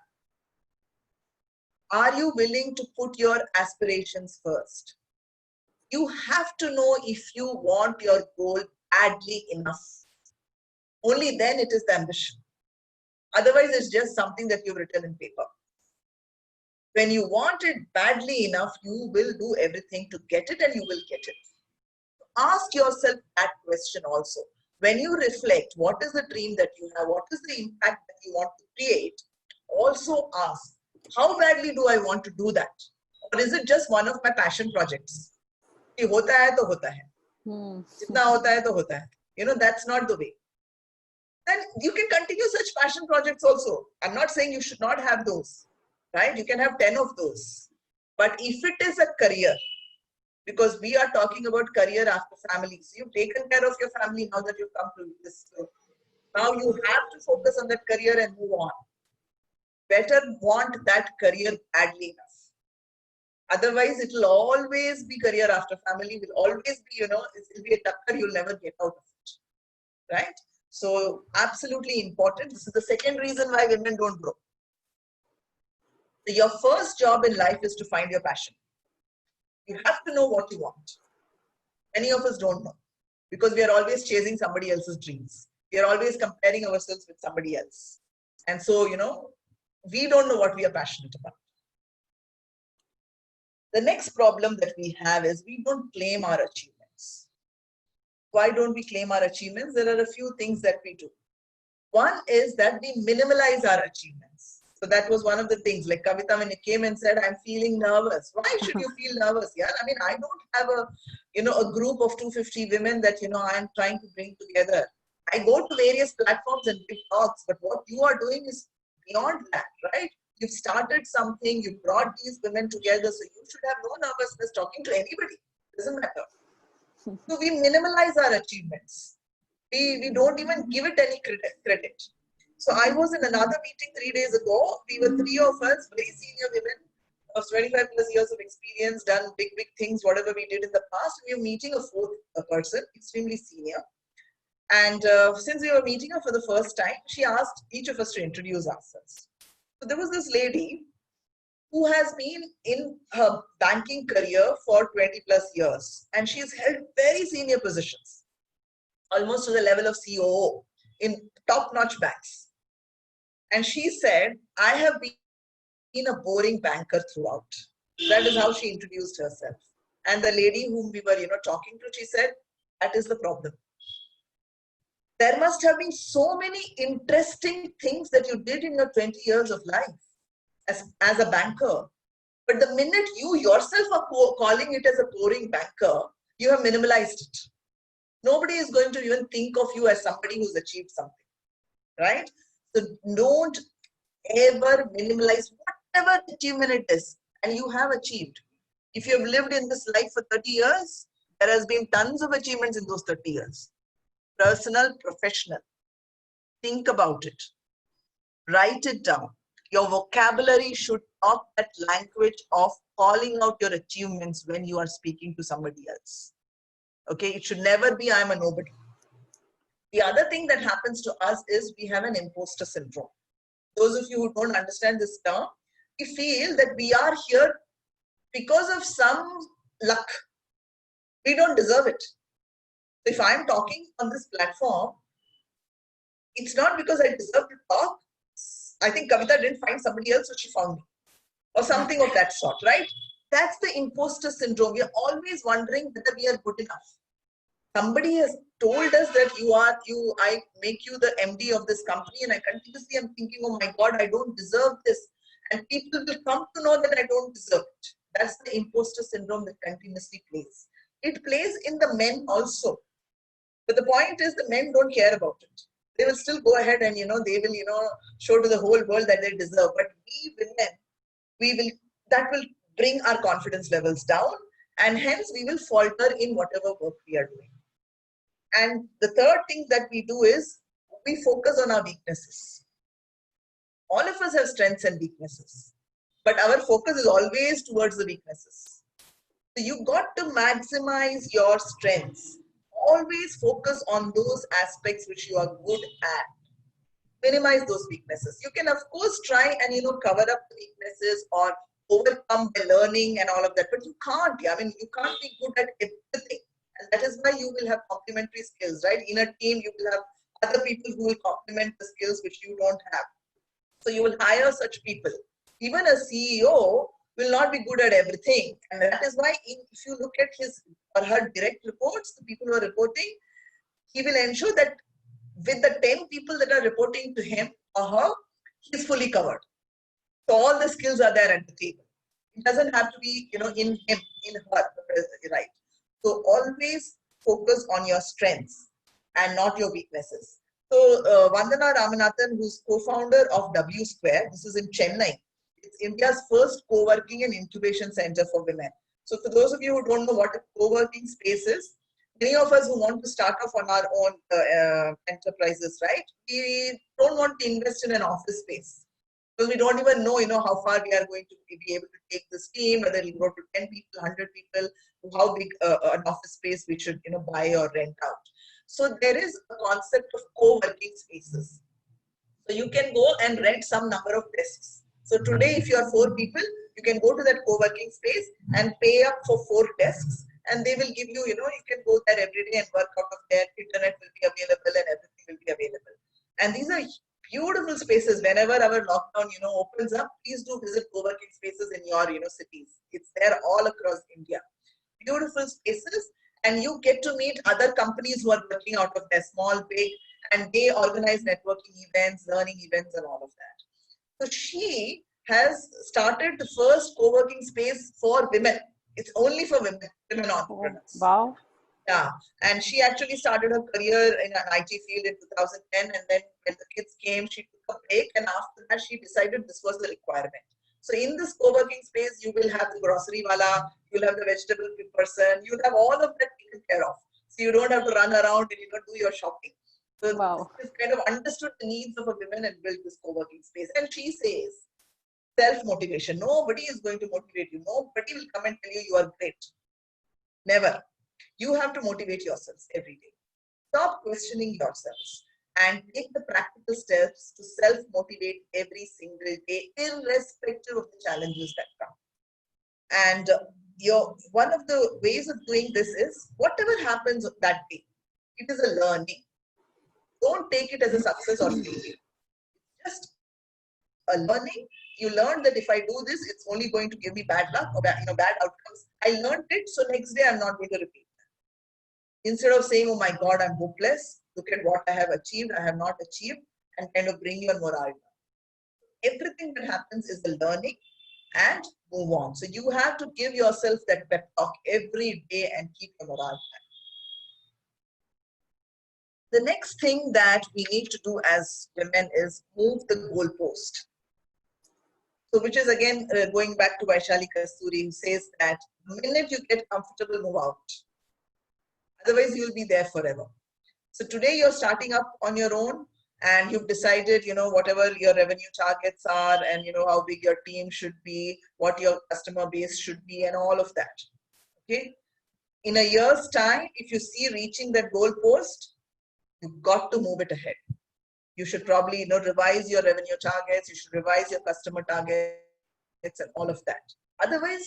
are you willing to put your aspirations first? You have to know if you want your goal badly enough. Only then it is the ambition. Otherwise, it's just something that you've written in paper. When you want it badly enough, you will do everything to get it and you will get it. Ask yourself that question also. When you reflect, what is the dream that you have? What is the impact that you want to create? Also ask, how badly do I want to do that? Or is it just one of my passion projects? Hota hai to hota hai. Jitna hota hai to hota hai. That's not the way. Then you can continue such passion projects also. I'm not saying you should not have those, right? You can have 10 of those. But if it is a career, because we are talking about career after family. So you've taken care of your family now that you've come to this. Now you have to focus on that career and move on. Better want that career badly enough. Otherwise, it will always be career after family, will always be, it will be a tucker you'll never get out of it. Right? So, absolutely important. This is the second reason why women don't grow. So your first job in life is to find your passion. You have to know what you want. Many of us don't know because we are always chasing somebody else's dreams. We are always comparing ourselves with somebody else. And so, we don't know what we are passionate about. The next problem that we have is we don't claim our achievements. Why don't we claim our achievements? There are a few things that we do. One is that we minimalize our achievements. So that was one of the things, like Kavita, when you came and said, I'm feeling nervous. Why should you feel nervous? Yeah, I mean, I don't have a group of 250 women that, I'm trying to bring together. I go to various platforms and give talks, but what you are doing is beyond that, right? You've started something, you brought these women together, so you should have no nervousness talking to anybody. It doesn't matter. So we minimalize our achievements. We don't even give it any credit. So I was in another meeting 3 days ago. We were 3 of us, very senior women of 25 plus years of experience, done big things, whatever we did in the past. We were meeting a fourth person, extremely senior. And since we were meeting her for the first time, she asked each of us to introduce ourselves. So there was this lady who has been in her banking career for 20 plus years, and she's held very senior positions, almost to the level of COO in top-notch banks. And she said, I have been a boring banker throughout. That is how she introduced herself. And the lady whom we were, talking to, she said, that is the problem. There must have been so many interesting things that you did in your 20 years of life as a banker. But the minute you yourself are calling it as a boring banker, you have minimalized it. Nobody is going to even think of you as somebody who's achieved something, right? So don't ever minimalize whatever achievement it is and you have achieved. If you have lived in this life for 30 years, there has been tons of achievements in those 30 years. Personal, professional. Think about it. Write it down. Your vocabulary should talk that language of calling out your achievements when you are speaking to somebody else. Okay, it should never be, I'm a nobody. The other thing that happens to us is we have an imposter syndrome. Those of you who don't understand this term, we feel that we are here because of some luck. We don't deserve it. So if I'm talking on this platform, it's not because I deserve to talk. I think Kavita didn't find somebody else, so she found me. Or something of that sort, right? That's the imposter syndrome. We are always wondering whether we are good enough. Somebody has told us that I make you the MD of this company, and I continuously am thinking, oh my God, I don't deserve this. And people will come to know that I don't deserve it. That's the imposter syndrome that continuously plays. It plays in the men also. But the point is the men don't care about it. They will still go ahead and, they will, show to the whole world that they deserve. But we women, that will bring our confidence levels down, and hence we will falter in whatever work we are doing. And the third thing that we do is we focus on our weaknesses. All of us have strengths and weaknesses, but our focus is always towards the weaknesses. So you got to maximize your strengths. Always focus on those aspects which you are good at. Minimize those weaknesses. You can of course try and cover up the weaknesses or overcome by learning and all of that, but you can't. I mean, you can't be good at everything. And that is why you will have complementary skills, right? In a team, you will have other people who will complement the skills which you don't have. So you will hire such people. Even a CEO will not be good at everything. And that is why if you look at his or her direct reports, the people who are reporting, he will ensure that with the 10 people that are reporting to him or her, he is fully covered. So all the skills are there at the table. It doesn't have to be, in him, in her, right? So always focus on your strengths and not your weaknesses. So Vandana Ramanathan, who's co-founder of W Square, this is in Chennai. It's India's first co-working and incubation center for women. So for those of you who don't know what a co-working space is, many of us who want to start off on our own enterprises, right? We don't want to invest in an office space because we don't even know, how far we are going to be able to take this team, whether it'll go to 10 people, 100 people, how big an office space we should, buy or rent out. So there is a concept of co-working spaces. So you can go and rent some number of desks. So today, if you are 4 people, you can go to that co-working space and pay up for 4 desks, and they will give you, you can go there every day and work out of there. Internet will be available and everything will be available. And these are beautiful spaces. Whenever our lockdown, opens up, please do visit co-working spaces in your, cities. It's there all across India. Beautiful spaces, and you get to meet other companies who are working out of their small, big, and they organize networking events, learning events, and all of that. So she has started the first co-working space for women. It's only for women entrepreneurs. Wow. Yeah, and she actually started her career in an IT field in 2010, and then when the kids came, she took a break, and after that, she decided this was the requirement. So in this co-working space, you will have the grocery wala, you'll have the vegetable person, you'll have all of that taken care of. So you don't have to run around and do your shopping. So wow. This kind of understood the needs of a woman and built this co-working space. And she says, self-motivation. Nobody is going to motivate you. Nobody will come and tell you you are great. Never. You have to motivate yourselves every day. Stop questioning yourselves and take the practical steps to self-motivate every single day, irrespective of the challenges that come. And one of the ways of doing this is whatever happens that day, it is a learning. Don't take it as a success or failure. Just a learning. You learn that if I do this, it's only going to give me bad luck or bad outcomes. I learned it, so next day I'm not going to repeat that. Instead of saying, oh my God, I'm hopeless, look at what I have achieved, I have not achieved, and kind of bring your morale down. Everything that happens is a learning and move on. So you have to give yourself that pep talk every day and keep your morale high. The next thing that we need to do as women is move the goalpost. So which is again going back to Vaishali Kasturi, who says that the minute you get comfortable, move out. Otherwise, you'll be there forever. So today you're starting up on your own and you've decided, whatever your revenue targets are and, how big your team should be, what your customer base should be and all of that. Okay. In a year's time, if you see reaching that goalpost, you've got to move it ahead. You should probably, revise your revenue targets. You should revise your customer targets and all of that. Otherwise,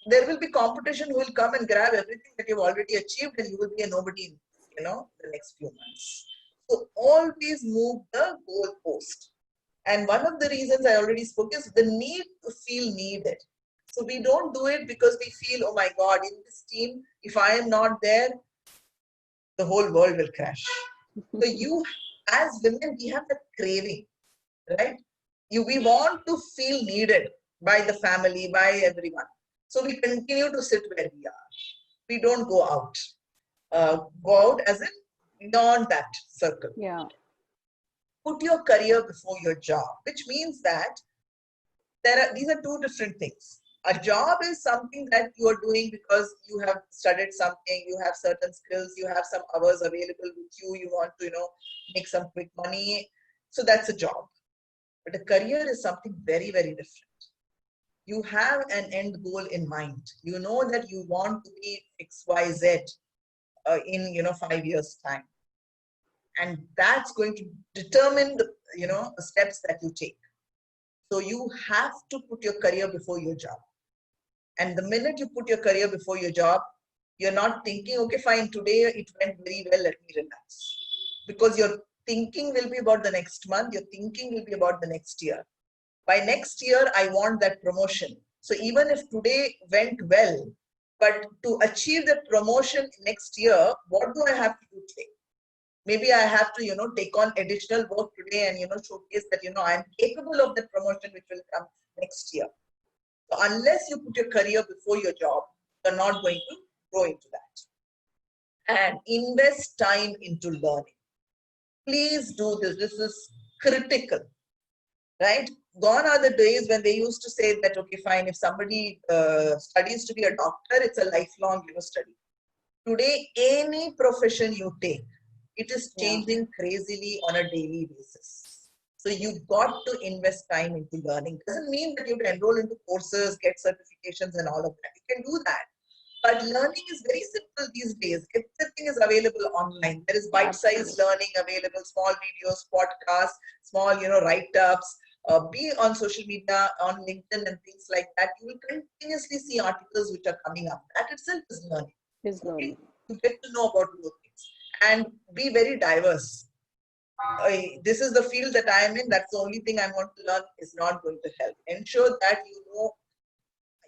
there will be competition who will come and grab everything that you've already achieved and you will be a nobody, the next few months. So always move the goalpost. And one of the reasons I already spoke is the need to feel needed. So we don't do it because we feel, oh my God, in this team, if I am not there, the whole world will crash. So you, as women, we have that craving, right? We want to feel needed by the family, by everyone. So we continue to sit where we are. We don't go out. Go out as in beyond that circle. Yeah. Put your career before your job, which means that these are two different things. A job is something that you are doing because you have studied something, you have certain skills, you have some hours available with you, you want to, make some quick money. So that's a job. But a career is something very, very different. You have an end goal in mind. You know that you want to be XYZ in 5 years' time. And that's going to determine the, the steps that you take. So you have to put your career before your job. And the minute you put your career before your job, you're not thinking, okay, fine, today it went very well, let me relax. Because your thinking will be about the next month, your thinking will be about the next year. By next year, I want that promotion. So even if today went well, but to achieve that promotion next year, what do I have to do today? Maybe I have to, take on additional work today and, showcase that, I'm capable of that promotion which will come next year. So unless you put your career before your job, you're not going to grow into that. And invest time into learning. Please do this. This is critical. right? Gone are the days when they used to say that, okay, fine, if somebody studies to be a doctor, it's a lifelong, study. Today, any profession you take, it is Yeah. changing crazily on a daily basis. So you've got to invest time into learning. Doesn't mean that you have to enroll into courses, get certifications and all of that. You can do that. But learning is very simple these days. Everything is available online. There is bite-sized Absolutely. learning available, small videos, podcasts, small, write-ups. Be on social media, on LinkedIn and things like that. You will continuously see articles which are coming up. That itself is learning. Is Okay, learning. to get to know about those things and be very diverse. This is the field that I am in. That's the only thing I want to learn is not going to help. Ensure that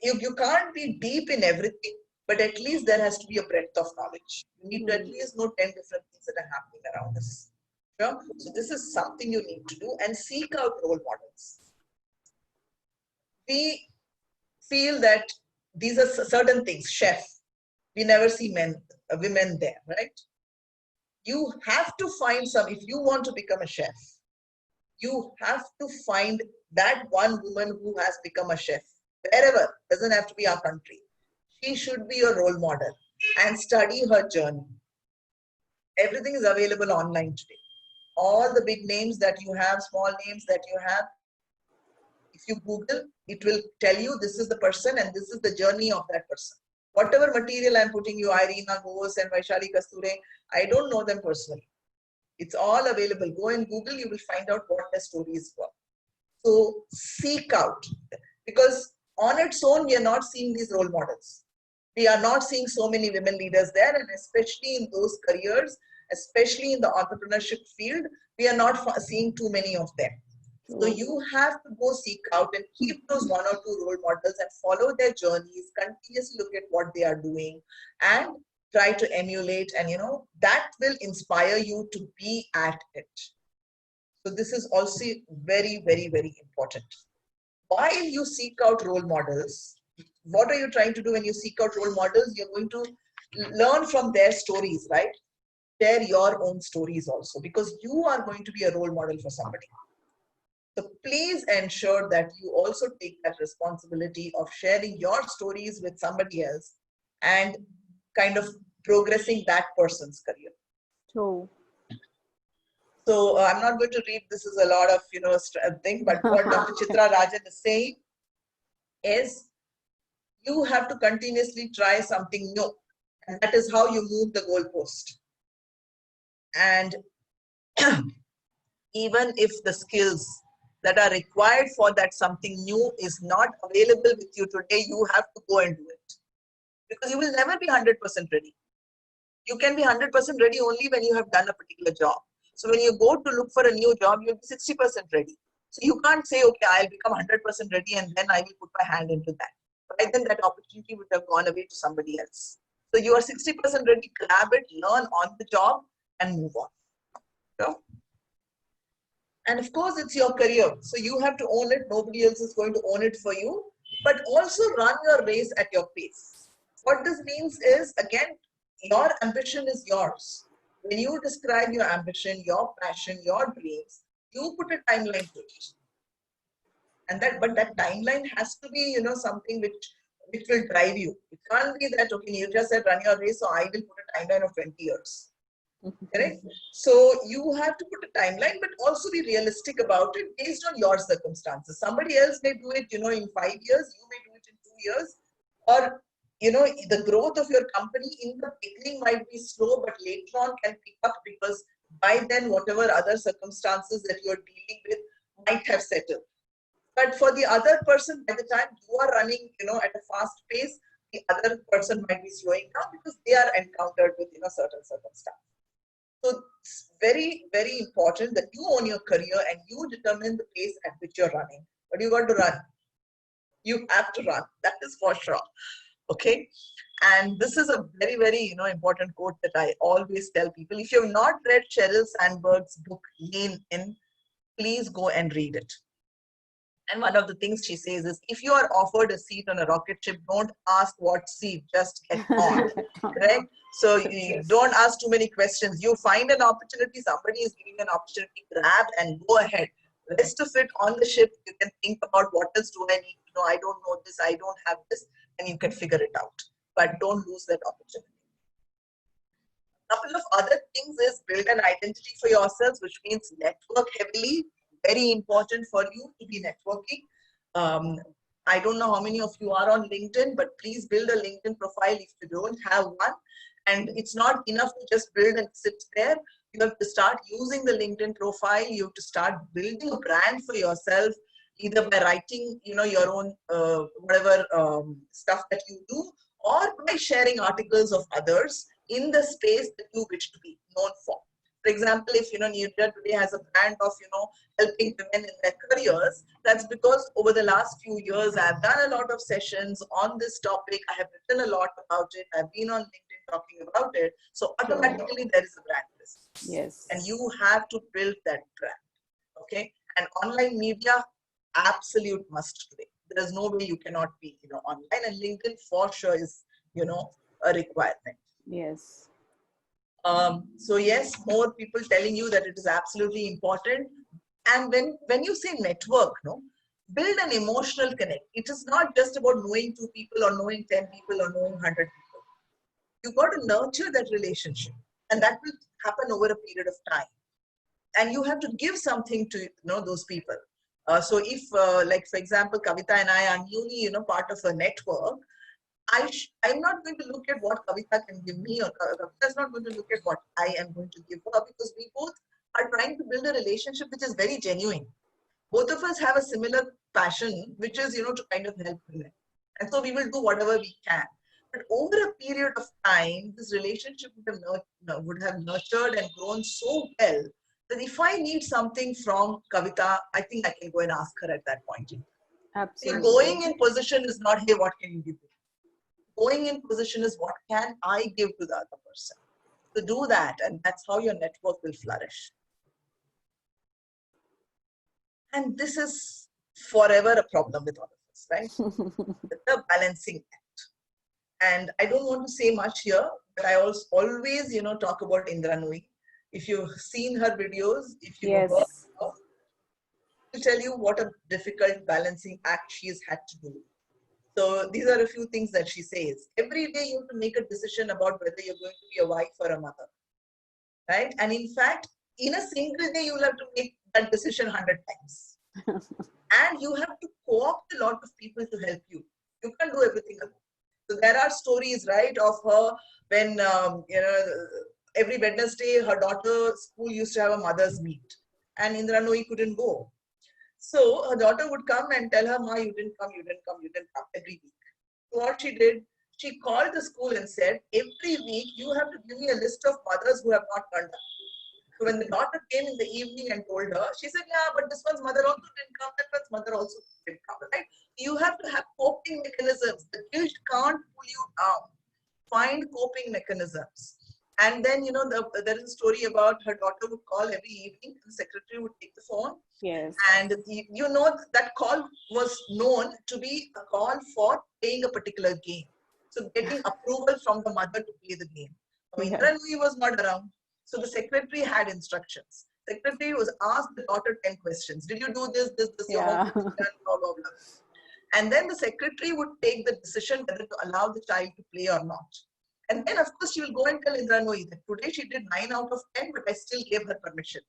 you can't be deep in everything, but at least there has to be a breadth of knowledge. You need to at least know 10 different things that are happening around us. Sure? So this is something you need to do and seek out role models. We feel that these are certain things. Chef, we never see women there, right? You have to find some, if you want to become a chef, you have to find that one woman who has become a chef, wherever, doesn't have to be our country. She should be a role model and study her journey. Everything is available online today. All the big names that you have, small names that you have, if you Google, it will tell you this is the person and this is the journey of that person. Whatever material I'm putting you, Irina Ghosh and Vaishali Kasture, I don't know them personally. It's all available. Go and Google, you will find out what their stories were. So seek out, because on its own, we are not seeing these role models. We are not seeing so many women leaders there, and especially in those careers, especially in the entrepreneurship field, we are not seeing too many of them. So True. you have to go seek out and keep those one or two role models and follow their journeys, continuously look at what they are doing and try to emulate, and that will inspire you to be at it. So this is also very, very, very important. While you seek out role models, what are you trying to do when you seek out role models? You're going to learn from their stories, right? Share your own stories also, because you are going to be a role model for somebody. So please ensure that you also take that responsibility of sharing your stories with somebody else and kind of progressing that person's career. True. So I'm not going to read, this is a lot of, thing, but what Dr. Chitra Rajan is saying is you have to continuously try something new. And that is how you move the goalpost. And even if the skills that are required for that something new is not available with you today, you have to go and do it. Because you will never be 100% ready. You can be 100% ready only when you have done a particular job. So when you go to look for a new job, you'll be 60% ready. So you can't say, okay, I'll become 100% ready and then I will put my hand into that. Right then that opportunity would have gone away to somebody else. So you are 60% ready, grab it, learn on the job and move on. So, and of course, it's your career. So you have to own it. Nobody else is going to own it for you. But also run your race at your pace. What this means is, again, your ambition is yours. When you describe your ambition, your passion, your dreams, you put a timeline to it. And but that timeline has to be, something which will drive you. It can't be that, okay, you just said run your race, so I will put a timeline of 20 years. Correct? So you have to put a timeline, but also be realistic about it based on your circumstances. Somebody else may do it, in 5 years, you may do it in 2 years, or the growth of your company in the beginning might be slow, but later on can pick up because by then whatever other circumstances that you're dealing with might have settled. But for the other person, by the time you are running, at a fast pace, the other person might be slowing down because they are encountered with, certain circumstances. So it's very, very important that you own your career and you determine the pace at which you're running. But you got to run. You have to run. That is for sure. Okay. And this is a very, very, important quote that I always tell people. If you have not read Sheryl Sandberg's book, Lean In, please go and read it. And one of the things she says is, if you are offered a seat on a rocket ship, don't ask what seat, just get on. Correct? So you don't ask too many questions. You find an opportunity, somebody is giving an opportunity, grab and go ahead. Rest of it on the ship, you can think about what else do I need to know. I don't know this, I don't have this, and you can figure it out. But don't lose that opportunity. Couple of other things is build an identity for yourselves, which means network heavily. Very important for you to be networking. I don't know how many of you are on LinkedIn, but please build a LinkedIn profile if you don't have one. And it's not enough to just build and sit there. You have to start using the LinkedIn profile. You have to start building a brand for yourself, either by writing, your own whatever stuff that you do, or by sharing articles of others in the space that you wish to be known for. For example, if Neeraja today has a brand of helping women in their careers, that's because over the last few years I've done a lot of sessions on this topic. I have written a lot about it. I've been on LinkedIn talking about it. So automatically there is a brand business. Yes. And you have to build that brand. Okay. And online media, absolute must today. There is no way you cannot be online, and LinkedIn for sure is a requirement. Yes. So yes, more people telling you that it is absolutely important. And when you say network, build an emotional connect. It is not just about knowing 2 people or knowing 10 people or knowing 100 people. You've got to nurture that relationship, and that will happen over a period of time. And you have to give something to those people. So if like for example, Kavita and I are newly part of a network, I'm not going to look at what Kavita can give me, or Kavita is not going to look at what I am going to give her, because we both are trying to build a relationship which is very genuine. Both of us have a similar passion, which is, to kind of help women. And so we will do whatever we can. But over a period of time, this relationship would have nurtured and grown so well that if I need something from Kavita, I think I can go and ask her at that point. Absolutely. Going in position is not, hey, what can you give me? Going in position is what can I give to the other person. To do that, and that's how your network will flourish. And this is forever a problem with all of us, right? The balancing act. And I don't want to say much here, but I always talk about Indra Nooyi. If you've seen her videos, if you've heard her, I'll tell you what a difficult balancing act she's had to do. So these are a few things that she says. Every day you have to make a decision about whether you're going to be a wife or a mother, right? And in fact, in a single day, you'll have to make that decision 100 times. And you have to co-opt a lot of people to help you. You can't do everything alone. So there are stories, right, of her when, every Wednesday, her daughter's school used to have a mother's meet. And Indra Nooyi couldn't go. So her daughter would come and tell her, Ma, you didn't come every week. So what she did, she called the school and said, every week you have to give me a list of mothers who have not turned up. So when the daughter came in the evening and told her, she said, yeah, but this one's mother also didn't come, that one's mother also didn't come, right? You have to have coping mechanisms. The guilt can't pull you down. Find coping mechanisms. And then, there is a story about her daughter would call every evening, the secretary would take the phone. Yes. And that call was known to be a call for playing a particular game. So getting approval from the mother to play the game. Indra Nooyi was not around. So the secretary had instructions. Secretary was asked the daughter 10 questions. Did you do this, your homework is done, blah, blah, blah. And then the secretary would take the decision whether to allow the child to play or not. And then, of course, she will go and tell Indra Nooyi that today she did 9 out of 10, but I still gave her permission.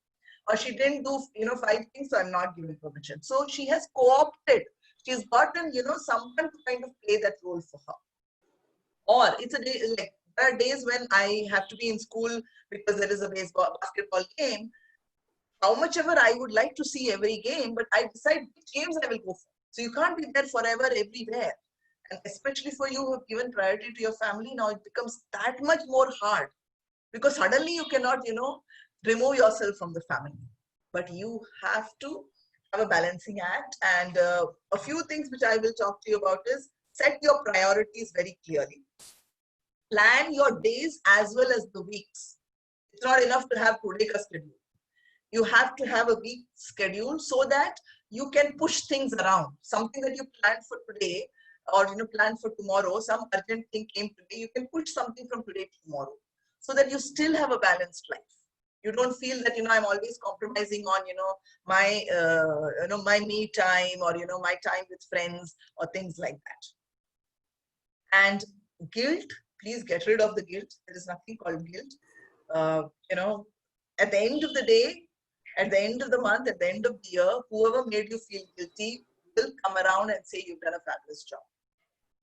Or she didn't do 5 things, so I'm not giving permission. So she has co-opted. She's gotten someone to kind of play that role for her. Or it's a day like there are days when I have to be in school because there is a basketball game. How much ever I would like to see every game, but I decide which games I will go for. So you can't be there forever everywhere. And especially for you who have given priority to your family, now it becomes that much more hard because suddenly you cannot, remove yourself from the family. But you have to have a balancing act. And a few things which I will talk to you about is set your priorities very clearly. Plan your days as well as the weeks. It's not enough to have today ka schedule. You have to have a week schedule so that you can push things around. Something that you planned for today or plan for tomorrow, some urgent thing came today, you can push something from today to tomorrow so that you still have a balanced life. You don't feel that, I'm always compromising on, my me time, or, my time with friends or things like that. And guilt, please get rid of the guilt. There is nothing called guilt. Uh, you know, at the end of the day, at the end of the month, at the end of the year, whoever made you feel guilty will come around and say you've done a fabulous job,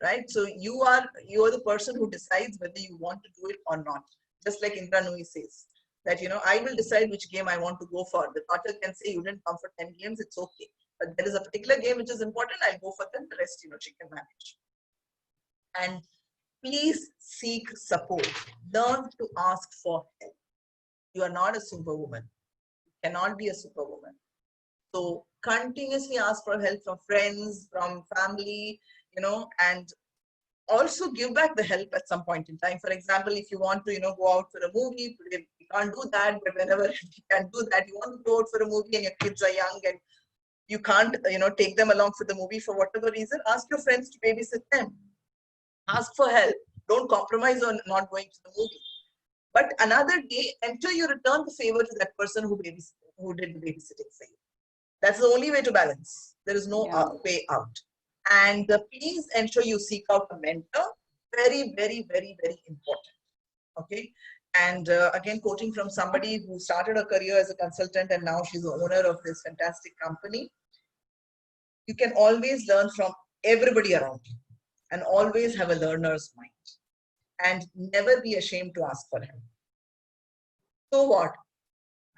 right? So you are the person who decides whether you want to do it or not. Just like Indra Nui says that, I will decide which game I want to go for. The daughter can say you didn't come for 10 games, it's okay. But there is a particular game which is important, I'll go for them. The rest, she can manage. And please seek support. Learn to ask for help. You are not a superwoman. You cannot be a superwoman. So continuously ask for help from friends, from family, and also give back the help at some point in time. For example, if you want to, go out for a movie, today we can't do that, but whenever you can do that, you want to go out for a movie and your kids are young and you can't, take them along for the movie for whatever reason, ask your friends to babysit them. Ask for help. Don't compromise on not going to the movie. But another day, ensure you return the favor to that person who did the babysitting for you. That's the only way to balance. There is no way out. And please ensure you seek out a mentor. Very, very, very, very important. Okay. And again, quoting from somebody who started a career as a consultant and now she's the owner of this fantastic company. You can always learn from everybody around you and always have a learner's mind. And never be ashamed to ask for help. So what?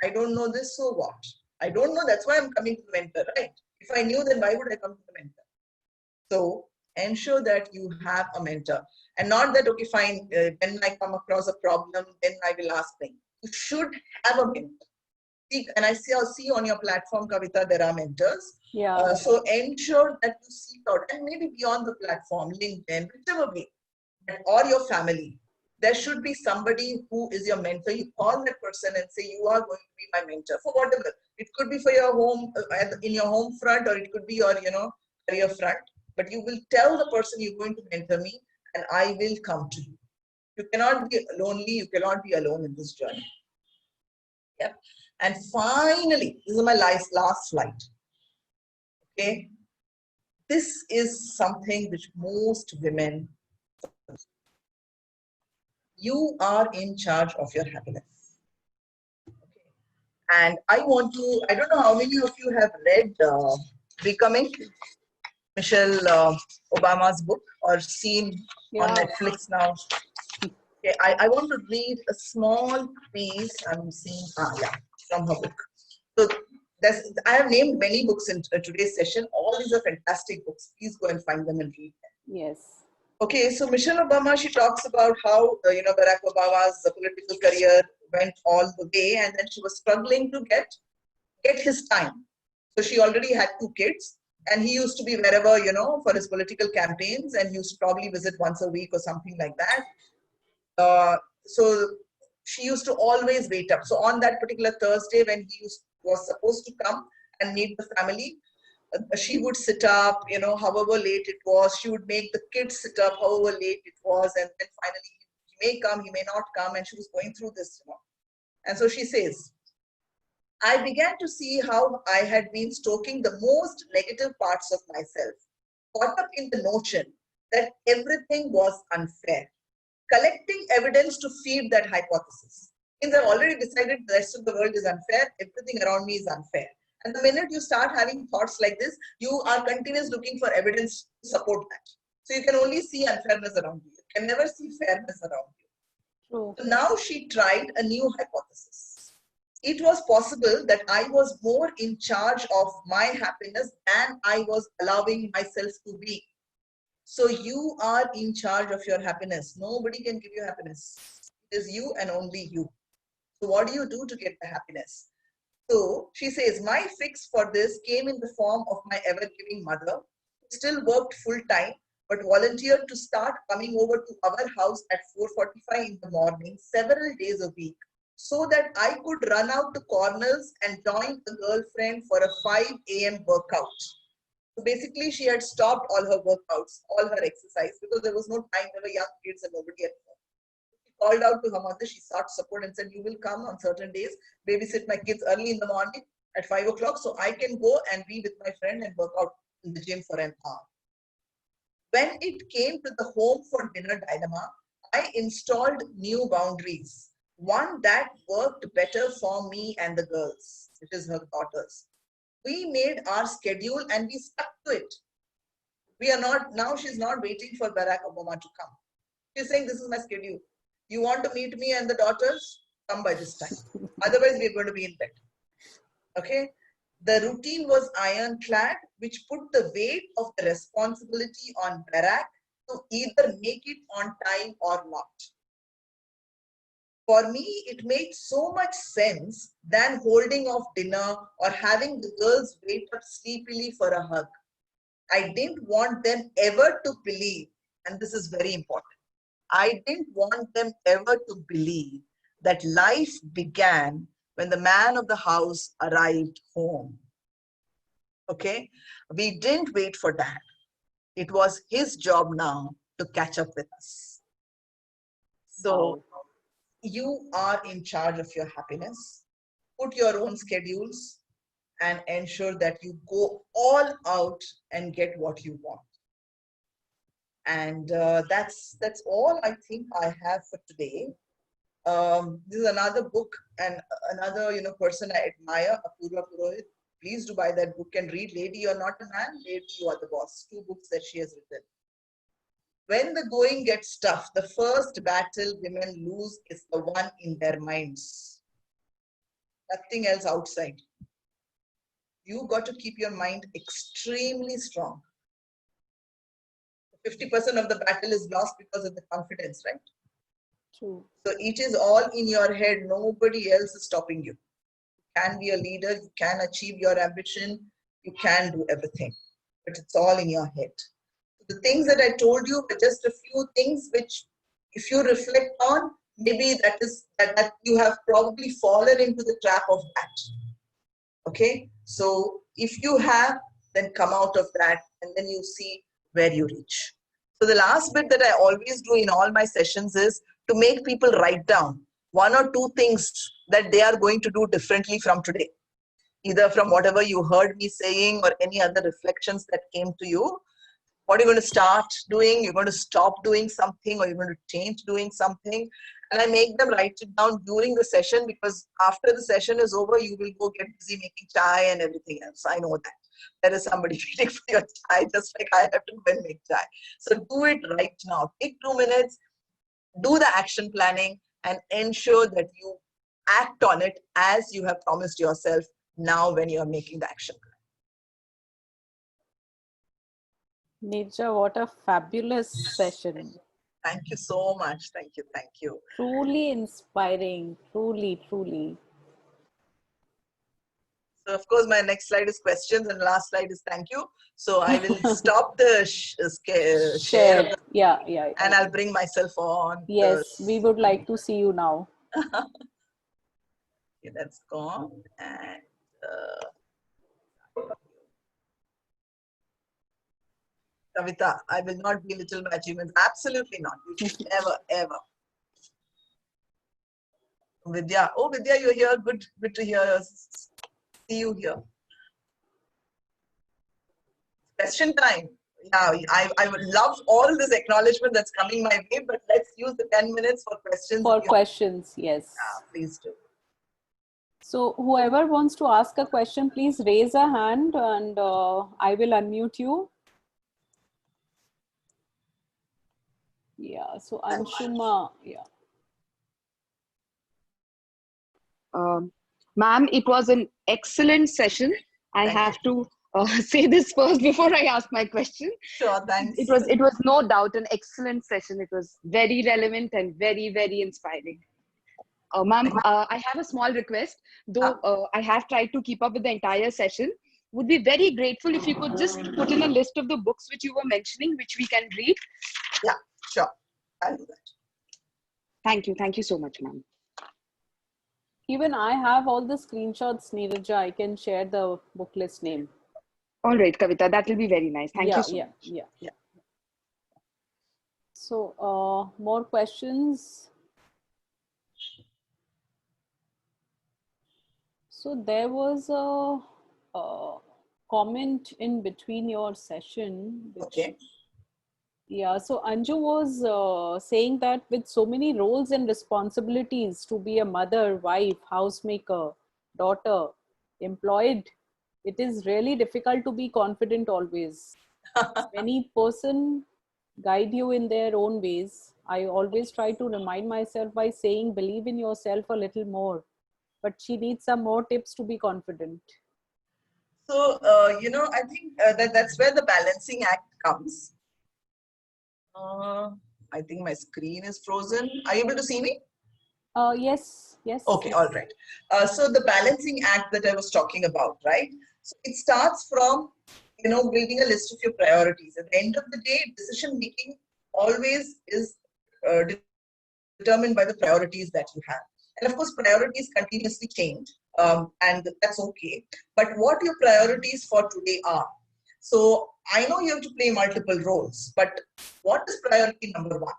I don't know this, so what? I don't know, that's why I'm coming to the mentor, right? If I knew, then why would I come to the mentor? So ensure that you have a mentor. And not that, okay, fine, when I come across a problem, then I will ask them. You should have a mentor. And I see on your platform, Kavita, there are mentors. Yeah. So ensure that you seek out, and maybe beyond the platform, LinkedIn, whichever way, or your family. There should be somebody who is your mentor. You call that person and say, you are going to be my mentor for whatever. It could be for your home, in your home front, or it could be your, career front. But you will tell the person you're going to mentor me, and I will come to you. You cannot be lonely. You cannot be alone in this journey. Yep. And finally, this is my last slide. Okay. This is something which most women, you are in charge of your happiness. Okay. And I don't know how many of you have read Becoming, Michelle Obama's book, or seen on Netflix now. Okay, I want to read a small piece I'm seeing from her book. So I have named many books in today's session. All these are fantastic books. Please go and find them and read them. Yes. Okay, so Michelle Obama, she talks about how, Barack Obama's political career went all the way, and then she was struggling to get his time. So she already had 2 kids, and he used to be wherever, for his political campaigns, and he used to probably visit once a week or something like that. So she used to always wait up. So on that particular Thursday when he was supposed to come and meet the family, she would sit up, however late it was. She would make the kids sit up, however late it was. And then finally, he may come, he may not come. And she was going through this, And so she says, I began to see how I had been stoking the most negative parts of myself, caught up in the notion that everything was unfair, collecting evidence to feed that hypothesis. Means I've already decided the rest of the world is unfair, everything around me is unfair. And the minute you start having thoughts like this, you are continuously looking for evidence to support that. So you can only see unfairness around you. You can never see fairness around you. True. So now she tried a new hypothesis. It was possible that I was more in charge of my happiness than I was allowing myself to be. So you are in charge of your happiness. Nobody can give you happiness. It is you and only you. So what do you do to get the happiness? So she says, my fix for this came in the form of my ever-giving mother, who still worked full-time, but volunteered to start coming over to our house at 4:45 in the morning, several days a week, so that I could run out to corners and join a girlfriend for a 5 a.m. workout. So basically, she had stopped all her workouts, all her exercise, because there was no time. There were young kids and nobody at home. She called out to her mother. She sought support and said, you will come on certain days, babysit my kids early in the morning at 5 o'clock so I can go and be with my friend and work out in the gym for an hour. When it came to the home for dinner dilemma, I installed new boundaries. One that worked better for me and the girls, which is her daughters. We made our schedule and we stuck to it. We are not, now she's not waiting for Barack Obama to come. She's saying, this is my schedule. You want to meet me and the daughters? Come by this time. Otherwise, we're going to be in bed. Okay? The routine was ironclad, which put the weight of the responsibility on Barack to either make it on time or not. For me, it made so much sense than holding off dinner or having the girls wait up sleepily for a hug. I didn't want them ever to believe, and this is very important, I didn't want them ever to believe that life began when the man of the house arrived home. Okay? We didn't wait for that. It was his job now to catch up with us. So you are in charge of your happiness. Put your own schedules and ensure that you go all out and get what you want. And that's all I think I have for today. This is another book and another person I admire, Apurva Purohit. Please do buy that book and read Lady You're Not a Man, Lady You Are the Boss. 2 books that she has written. When the going gets tough, the first battle women lose is the one in their minds. Nothing else outside. You got to keep your mind extremely strong. 50% of the battle is lost because of the confidence, right? True. So it is all in your head. Nobody else is stopping you. You can be a leader. You can achieve your ambition. You can do everything. But it's all in your head. The things that I told you were just a few things which, if you reflect on, maybe that you have probably fallen into the trap of that. Okay? So if you have, then come out of that and then you see where you reach. So the last bit that I always do in all my sessions is to make people write down 1 or 2 things that they are going to do differently from today. Either from whatever you heard me saying or any other reflections that came to you. What are you going to start doing? You're going to stop doing something or you're going to change doing something. And I make them write it down during the session because after the session is over, you will go get busy making chai and everything else. I know that. There is somebody waiting for your chai, just like I have to go and make chai. So do it right now. Take 2 minutes, do the action planning and ensure that you act on it as you have promised yourself now when you're making the action plan. Neeraja, what a fabulous session. Thank you so much. Thank you. Thank you. Truly inspiring. Truly, truly. So of course, my next slide is questions and last slide is thank you. So I will stop the share. Yeah. And I'll bring myself on. Yes, we would like to see you now. Okay, that's gone. And Kavita, I will not belittle my achievements. Absolutely not. You should never, ever. Vidya. Oh, Vidya, you're here. Good to hear. See you here. Question time. Yeah, I would love all this acknowledgement that's coming my way, but let's use the 10 minutes for questions. For questions, yes. Yeah, please do. So whoever wants to ask a question, please raise a hand and I will unmute you. Yeah, so Anshuma, yeah. Ma'am, it was an excellent session. I have to say this first before I ask my question. Sure, thanks. It was no doubt an excellent session. It was very relevant and very, very inspiring. Ma'am, I have a small request. Though I have tried to keep up with the entire session, would be very grateful if you could just put in a list of the books which you were mentioning, which we can read. Yeah, sure. I'll do that. Thank you. Thank you so much, ma'am. Even I have all the screenshots, Neeraja. I can share the book list name. All right, Kavita, that will be very nice. Thank you so much. Yeah. So, more questions? So there was a comment in between your session, which Okay. yeah. So Anju was saying that with so many roles and responsibilities to be a mother, wife, housemaker, daughter, employed, it is really difficult to be confident always. Many person guide you in their own ways. I always try to remind myself by saying, believe in yourself a little more. But she needs some more tips to be confident. So, I think that's where the balancing act comes. Uh, I think my screen is frozen. Are you able to see me? Yes, yes, Okay, all yes. right. So the balancing act that I was talking about, right? So it starts from, building a list of your priorities. At the end of the day, decision making always is determined by the priorities that you have. And of course, priorities continuously change, and that's okay. But what your priorities for today are. So I know you have to play multiple roles, but what is priority number one?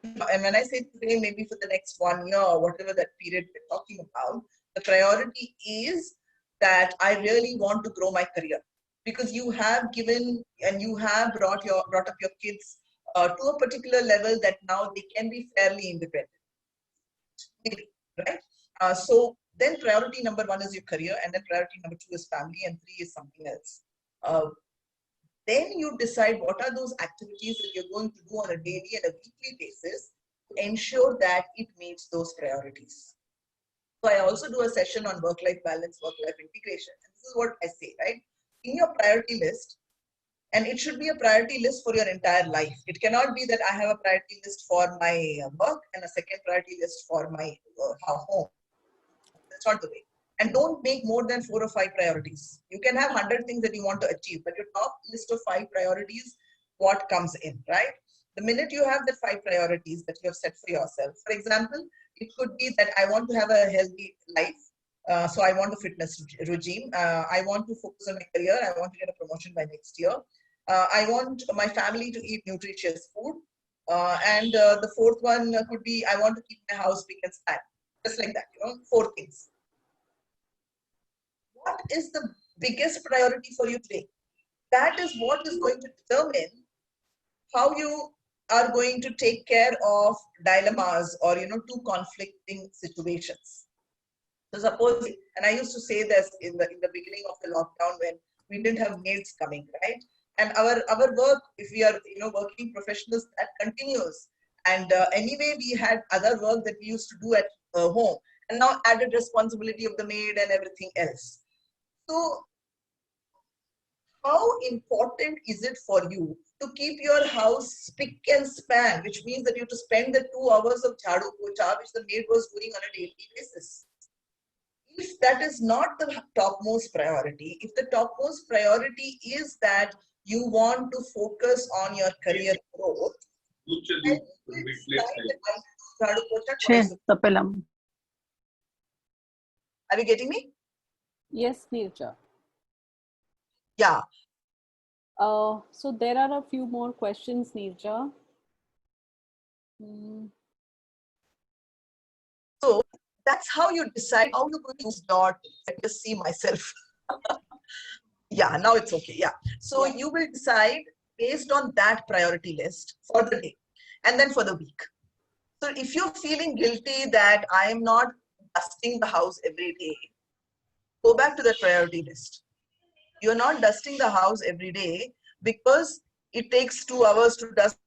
And when I say today, maybe for the next 1 year or whatever that period we're talking about, the priority is that I really want to grow my career, because you have given and you have brought up your kids to a particular level that now they can be fairly independent, right? So then priority number one is your career, and then priority number two is family, and three is something else. Uh, then you decide what are those activities that you're going to do on a daily and a weekly basis to ensure that it meets those priorities. So I also do a session on work-life balance, work-life integration. And this is what I say, right? In your priority list, and it should be a priority list for your entire life. It cannot be that I have a priority list for my work and a second priority list for my home. That's not the way. And don't make more than 4 or 5 priorities. You can have 100 things that you want to achieve, but your top list of 5 priorities, what comes in, right? The minute you have the 5 priorities that you have set for yourself, for example, it could be that I want to have a healthy life. So I want a fitness regime. I want to focus on my career. I want to get a promotion by next year. I want my family to eat nutritious food. And the fourth one could be I want to keep my house big and span. Just like that, 4 things. What is the biggest priority for you today? That is what is going to determine how you are going to take care of dilemmas or two conflicting situations. So suppose, and I used to say this in the beginning of the lockdown when we didn't have maids coming, right? And our work, if we are working professionals, that continues. And anyway, we had other work that we used to do at home, and now added responsibility of the maid and everything else. So how important is it for you to keep your house spick and span, which means that you have to spend the 2 hours of jhadu pocha, which the maid was doing on a daily basis? If that is not the topmost priority, if the topmost priority is that you want to focus on your career growth, then you decide that I do jhadu pocha twice a week. Are you getting me? Yes, Neeraja. Yeah. So there are a few more questions, Neeraja. So that's how you decide how you're going to use your. I just see myself. Yeah, now it's okay. Yeah. So you will decide based on that priority list for the day and then for the week. So if you're feeling guilty that I am not dusting the house every day, go back to that priority list. You're not dusting the house every day because it takes 2 hours to dust.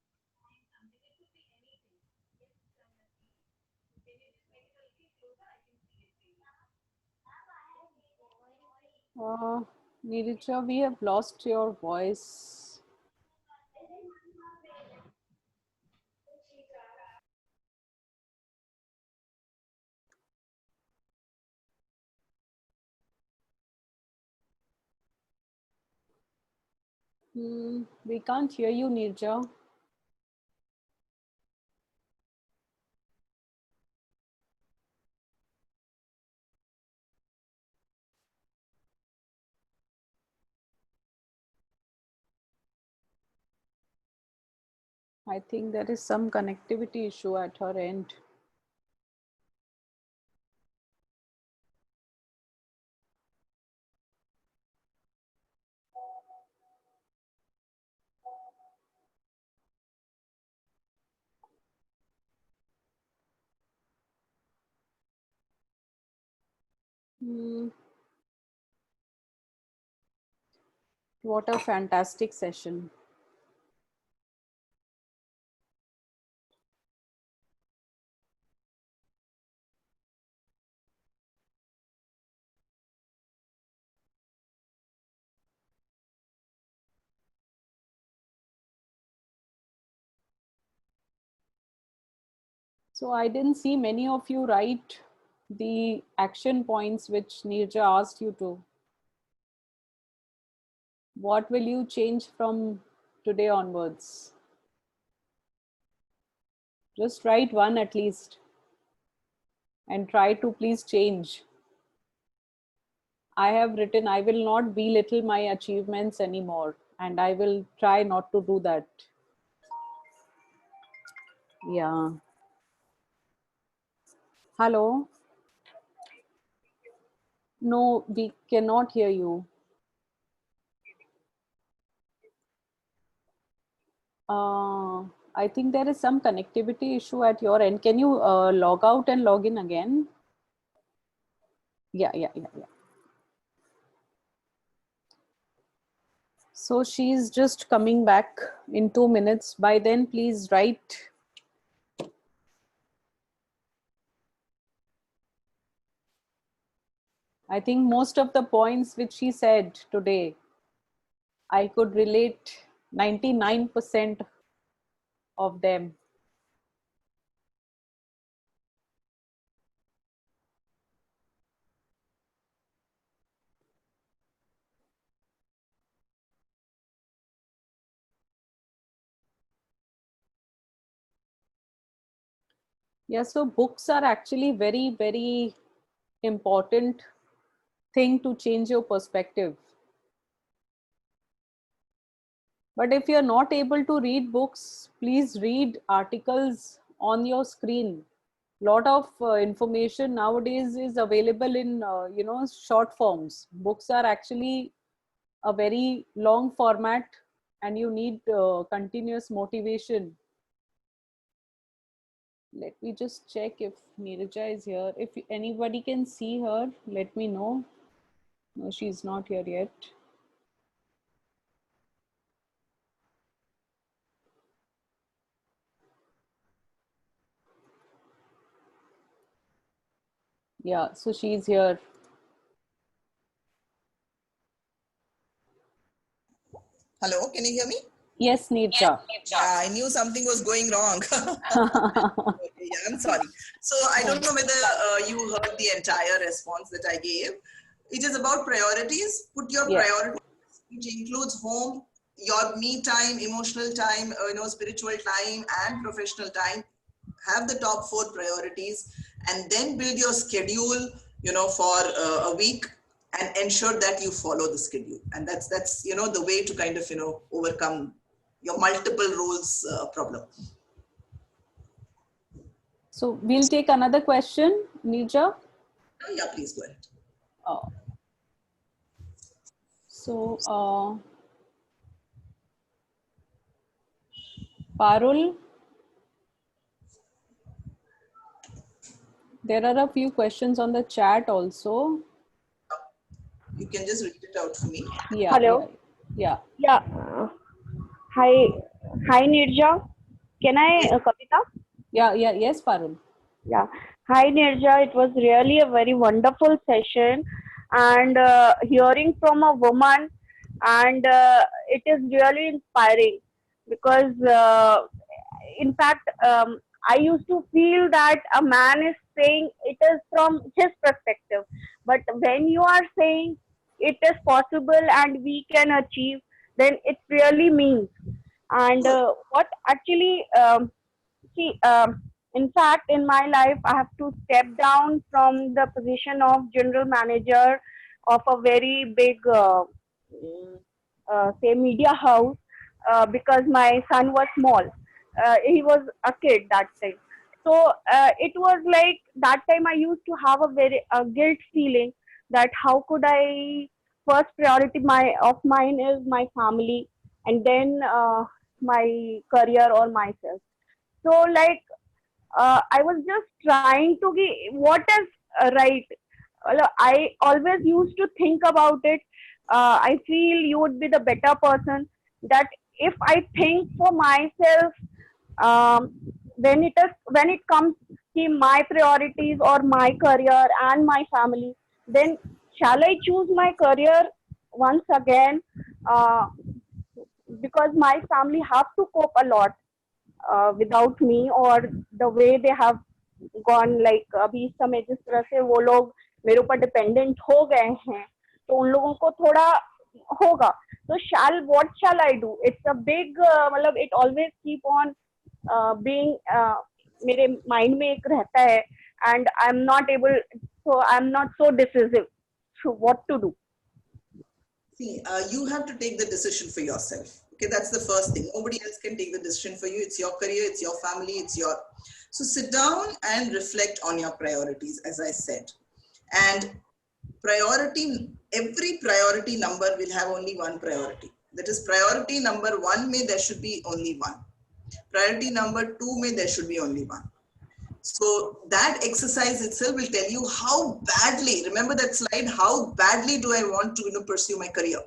Neeraja, we have lost your voice. We can't hear you, Neeraja. I think there is some connectivity issue at her end. Hmm. What a fantastic session. So I didn't see many of you write the action points which Neeraja asked you to. What will you change from today onwards? Just write one at least and try to please change. I have written, I will not belittle my achievements anymore, and I will try not to do that. Yeah. Hello? No, we cannot hear you. I think there is some connectivity issue at your end. Can you log out and log in again? Yeah. So she's just coming back in 2 minutes. By then, please write. I think most of the points which she said today, I could relate 99% of them. Yeah, so books are actually very, very important thing to change your perspective. But if you're not able to read books, please read articles on your screen. Lot of information nowadays is available in short forms. Books are actually a very long format, and you need continuous motivation. Let me just check if Neeraja is here. If anybody can see her, let me know. No, she's not here yet. Yeah, so she's here. Hello, can you hear me? Yes, Neeraja. Yeah, I knew something was going wrong. Okay, yeah, I'm sorry. So I don't know whether you heard the entire response that I gave. It is about priorities. Put your Yeah. priorities, which includes home, your me time, emotional time, spiritual time, and professional time. Have the top four priorities, and then build your schedule, for a week, and ensure that you follow the schedule. And that's the way to kind of overcome your multiple roles problem. So we'll take another question, Neeraja. Oh, yeah, please go ahead. Uh, so Parul, there are a few questions on the chat also. You can just read it out for me. Yeah. Hello. Yeah. Yeah. Hi. Hi, Neeraja. Can I, Yes. Kavita? Yes, Parul. Yeah. Hi, Neeraja. It was really a very wonderful session, and hearing from a woman, and it is really inspiring because, in fact, I used to feel that a man is saying it is from his perspective, but when you are saying it is possible and we can achieve, then it really means. And what actually, see, in fact, in my life, I have to step down from the position of general manager of a very big, say, media house, because my son was small. He was a kid that time. So it was like that time I used to have a very guilt feeling that how could I, first priority my of mine is my family, and then my career or myself. So like I was just trying to be what is right. I always used to think about it. I feel you would be the better person. That if I think for myself, um, when it comes to my priorities or my career and my family, then shall I choose my career once again? Uh, because my family have to cope a lot without me, or the way they have gone, like अभी इस समय जिस तरह से वो लोग मेरे ऊपर डिपेंडेंट हो गए हैं, तो उन लोगों को थोड़ा होगा. तो what shall I do? It's a big मतलब it always keep on being मेरे माइंड में एक रहता है, and I'm not so decisive. So what to do? See, you have to take the decision for yourself. Okay, that's the first thing. Nobody else can take the decision for you. It's your career, it's your family, it's your. So sit down and reflect on your priorities, as I said. And every priority number will have only one priority. That is, priority number 1 may there should be only one. Priority number 2 may there should be only one. So that exercise itself will tell you how badly, remember that slide, how badly do I want to pursue my career.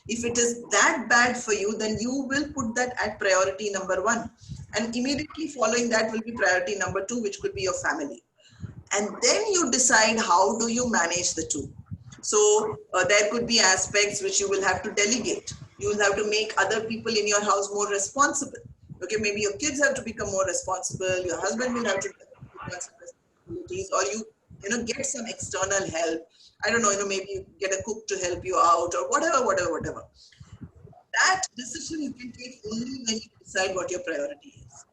If it is that bad for you, then you will put that at priority number 1. And immediately following that will be priority number 2, which could be your family. And then you decide how do you manage the two. So there could be aspects which you will have to delegate. You will have to make other people in your house more responsible. Okay, maybe your kids have to become more responsible. Your husband will have to take some responsibilities, or you get some external help. I don't know, maybe you get a cook to help you out, or whatever. That decision you can take only when you decide what your priority is.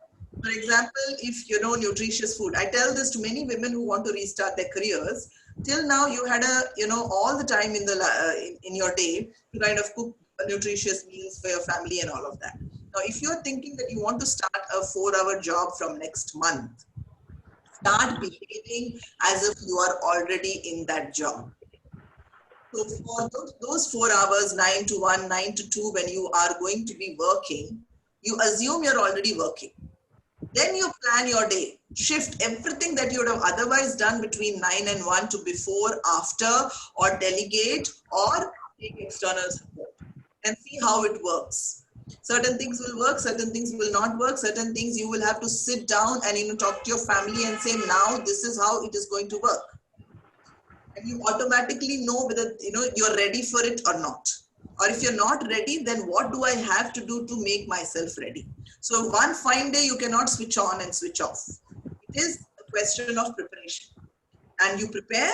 For example, if nutritious food, I tell this to many women who want to restart their careers. Till now, you had all the time in your day to kind of cook nutritious meals for your family and all of that. Now, if you're thinking that you want to start a 4-hour job from next month, start behaving as if you are already in that job. So for those 4 hours, 9 to 1, 9 to 2, when you are going to be working, you assume you're already working. Then you plan your day. Shift everything that you would have otherwise done between 9 and 1 to before, after, or delegate, or take external support, and see how it works. Certain things will work, certain things will not work, certain things you will have to sit down and talk to your family and say, now this is how it is going to work. And you automatically know whether you're ready for it or not. Or if you're not ready, then what do I have to do to make myself ready? So one fine day you cannot switch on and switch off. It is a question of preparation. And you prepare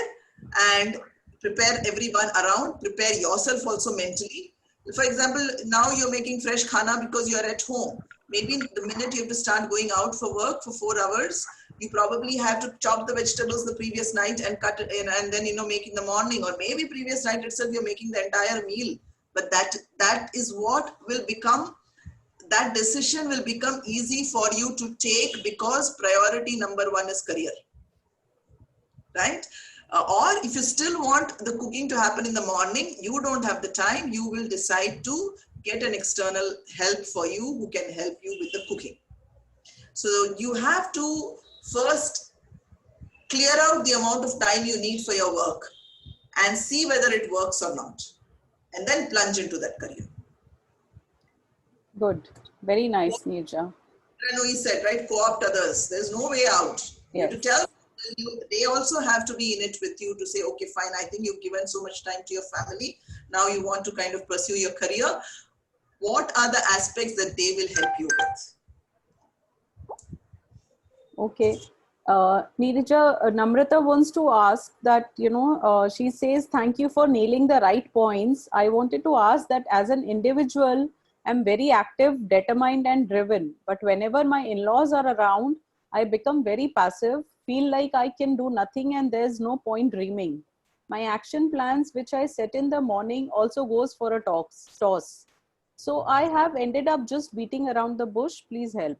everyone around, prepare yourself also mentally. For example, now you're making fresh khana because you're at home. Maybe the minute you have to start going out for work for 4 hours, you probably have to chop the vegetables the previous night and cut it in, and then make in the morning, or maybe previous night itself you're making the entire meal. But that is what will become, that decision will become easy for you to take, because priority number 1 is career, right? Or if you still want the cooking to happen in the morning, you don't have the time, you will decide to get an external help for you who can help you with the cooking. So you have to first clear out the amount of time you need for your work and see whether it works or not, and then plunge into that career. Good. Very nice, Neeraja. He said, right, co-opt others. There's no way out. Yes. You have to tell them, they also have to be in it with you to say, okay, fine, I think you've given so much time to your family. Now you want to kind of pursue your career. What are the aspects that they will help you with? Okay. Neeraja, Namrata wants to ask that, she says, thank you for nailing the right points. I wanted to ask that as an individual, I'm very active, determined and driven. But whenever my in-laws are around, I become very passive, feel like I can do nothing and there's no point dreaming. My action plans, which I set in the morning, also goes for a toss. So I have ended up just beating around the bush. Please help.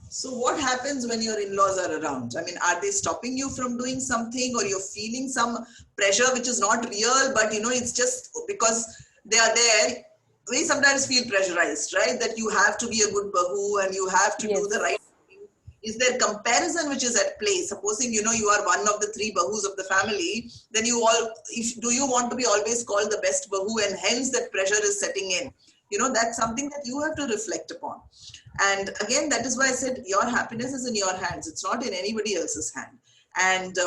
So what happens when your in-laws are around? I mean, are they stopping you from doing something, or you're feeling some pressure which is not real, but it's just because they are there? We sometimes feel pressurized, right? That you have to be a good bahu and you have to do the right thing. Is there comparison which is at play? Supposing, you are one of the 3 bahus of the family, then do you want to be always called the best bahu, and hence that pressure is setting in? That's something that you have to reflect upon. And again, that is why I said your happiness is in your hands. It's not in anybody else's hand. And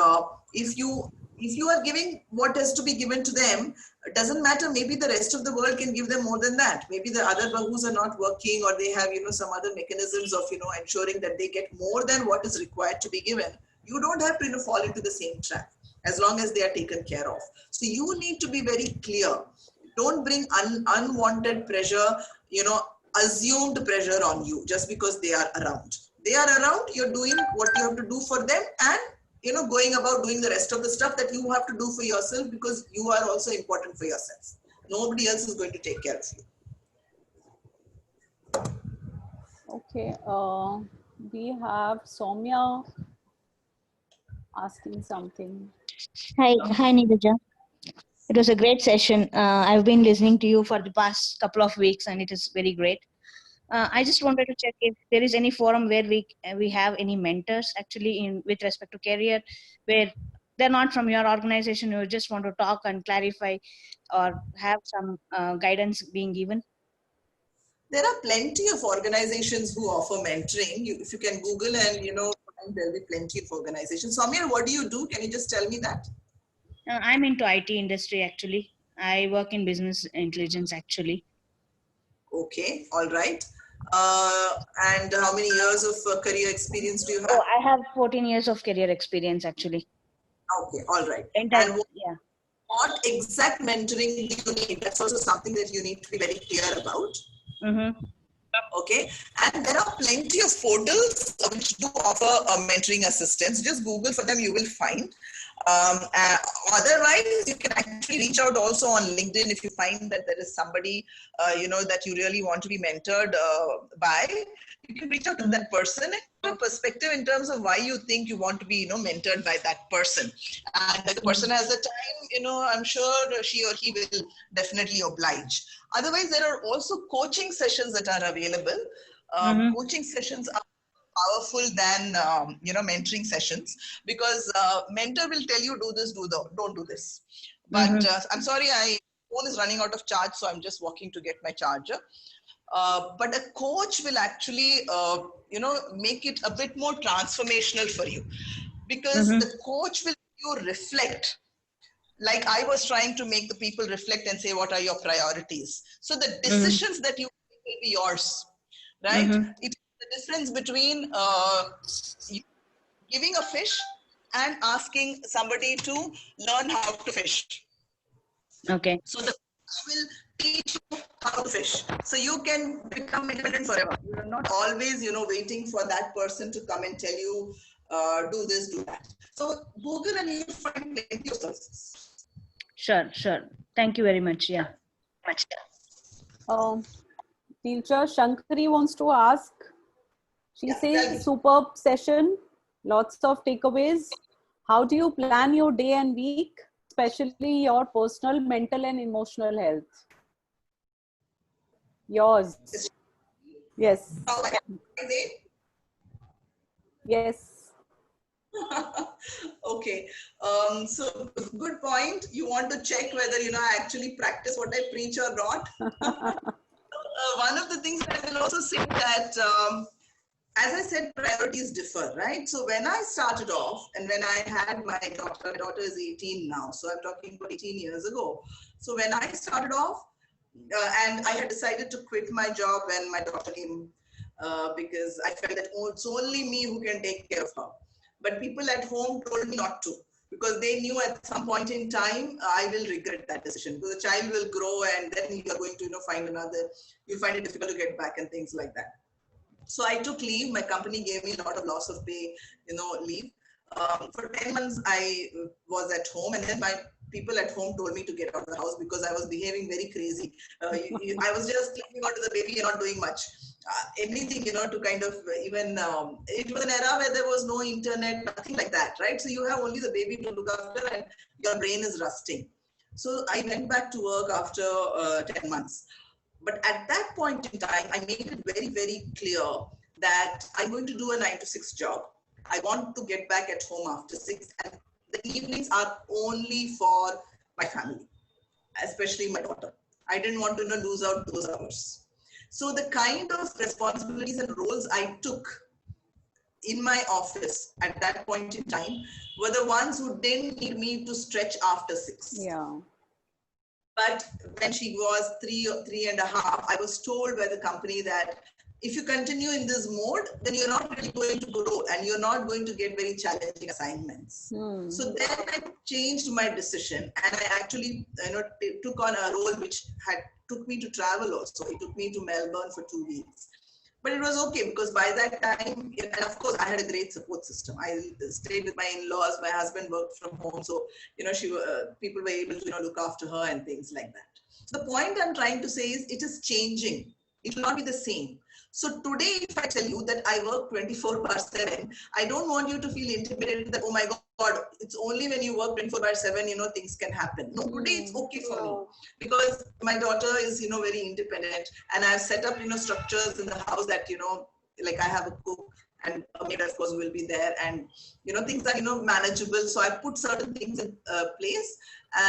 if you are giving what has to be given to them, it doesn't matter. Maybe the rest of the world can give them more than that. Maybe the other bahus are not working, or they have, some other mechanisms of, ensuring that they get more than what is required to be given. You don't have to, fall into the same trap as long as they are taken care of. So you need to be very clear. Don't bring unwanted pressure, assumed pressure on you just because they are around. They are around, you're doing what you have to do for them, and going about doing the rest of the stuff that you have to do for yourself, because you are also important for yourself. Nobody else is going to take care of you. Okay, we have Soumya asking something. Hi, Neeraja. It was a great session. I've been listening to you for the past couple of weeks, and it is very great. I just wanted to check if there is any forum where we have any mentors actually with respect to career, where they're not from your organization. You just want to talk and clarify, or have some guidance being given. There are plenty of organizations who offer mentoring. If you can Google and there'll be plenty of organizations. Soumya, what do you do? Can you just tell me that? I'm into IT industry actually. I work in business intelligence actually. Okay, all right. And how many years of career experience do you have? Oh, I have 14 years of career experience actually. Okay, all right. And what exact mentoring do you need? That's also something that you need to be very clear about. Mm-hmm. Okay, and there are plenty of portals which do offer mentoring assistance. Just Google for them, you will find. Otherwise, you can actually reach out also on LinkedIn if you find that there is somebody that you really want to be mentored by. You can reach out to that person and give a perspective in terms of why you think you want to be mentored by that person. And if the person has the time, I'm sure she or he will definitely oblige. Otherwise, there are also coaching sessions that are available. Coaching sessions are powerful than mentoring sessions, because mentor will tell you do this, don't do this. But I'm sorry, my phone is running out of charge, so I'm just walking to get my charger. But a coach will actually make it a bit more transformational for you, because the coach will make you reflect. Like I was trying to make the people reflect and say, what are your priorities? So the decisions that you make will be yours, right? It's the difference between giving a fish and asking somebody to learn how to fish. Okay. So the coach will teach you how to fish. So you can become independent forever. You're not always, waiting for that person to come and tell you, do this, do that. So Google and you find plenty of services. Sure. Thank you very much. Yeah. Teacher Shankari wants to ask. She says, superb session, lots of takeaways. How do you plan your day and week, especially your personal, mental and emotional health? Yours. Yes. Yes. Okay. So good point. You want to check whether, I actually practice what I preach or not. One of the things that I will also say that, as I said, priorities differ, right? So when I started off and when I had my daughter is 18 now. So I'm talking about 18 years ago. So when I started off and I had decided to quit my job when my daughter came, because I felt that it's only me who can take care of her. But people at home told me not to, because they knew at some point in time, I will regret that decision, because the child will grow and then you are going to, you'll find it difficult to get back and things like that. So I took leave. My company gave me a lot of loss of pay, leave. For 10 months, I was at home, and then my people at home told me to get out of the house because I was behaving very crazy. I was just clinging onto the baby and not doing much. Anything, to kind of even, it was an era where there was no internet, nothing like that, right? So you have only the baby to look after and your brain is rusting. So I went back to work after 10 months. But at that point in time, I made it very, very clear that I'm going to do a 9 to 6 job. I want to get back at home after 6, and the evenings are only for my family, especially my daughter. I didn't want to lose out those hours. So the kind of responsibilities and roles I took in my office at that point in time were the ones who didn't need me to stretch after 6. Yeah. But when she was 3.5, I was told by the company that if you continue in this mode, then you're not really going to grow and you're not going to get very challenging assignments. So then I changed my decision, and I actually took on a role which took me to travel also. It took me to Melbourne for 2 weeks. But it was okay, because by that time, and of course, I had a great support system. I stayed with my in-laws. My husband worked from home, so people were able to look after her and things like that. So the point I'm trying to say is, it is changing. It will not be the same. So today, if I tell you that I work 24/7, I don't want you to feel intimidated that, oh my God, it's only when you work 24/7, things can happen. No, today it's okay for me, because my daughter is, very independent, and I've set up, structures in the house that, like I have a cook and a maid, of course, will be there, and, things are, manageable. So I put certain things in place,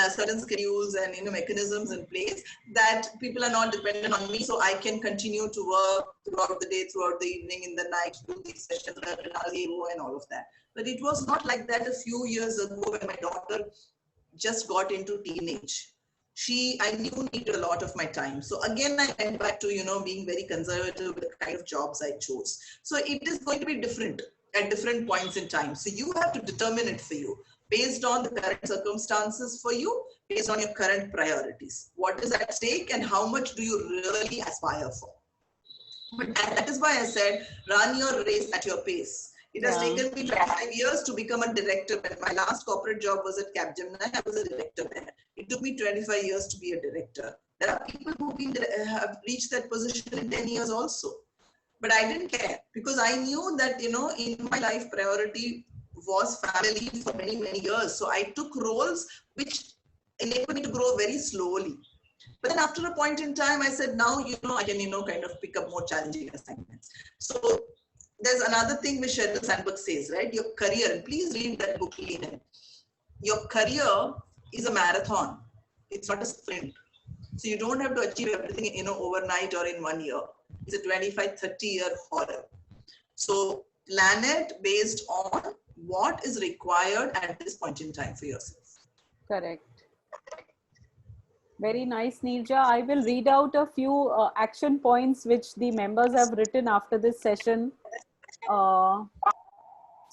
certain schedules and, mechanisms in place, that people are not dependent on me, so I can continue to work throughout the day, throughout the evening, in the night, do these sessions, and all of that. But it was not like that a few years ago when my daughter just got into teenage. I knew needed a lot of my time. So again, I went back to, being very conservative with the kind of jobs I chose. So it is going to be different at different points in time. So you have to determine it for you based on the current circumstances for you, based on your current priorities. What is at stake and how much do you really aspire for? And that is why I said, run your race at your pace. It has taken me 25 years to become a director. When my last corporate job was at Capgemini, I was a director there. It took me 25 years to be a director. There are people who have reached that position in 10 years also. But I didn't care, because I knew that, in my life, priority was family for many, many years. So I took roles which enabled me to grow very slowly. But then after a point in time, I said, now, I can, kind of pick up more challenging assignments. So there's another thing which Sheryl Sandberg says, right? Your career, and please read that book, Lean. Your career is a marathon. It's not a sprint. So you don't have to achieve everything, overnight or in 1 year. It's a 25, 30-year horror. So plan it based on what is required at this point in time for yourself. Correct. Very nice, Neeraja. I will read out a few action points which the members have written after this session. So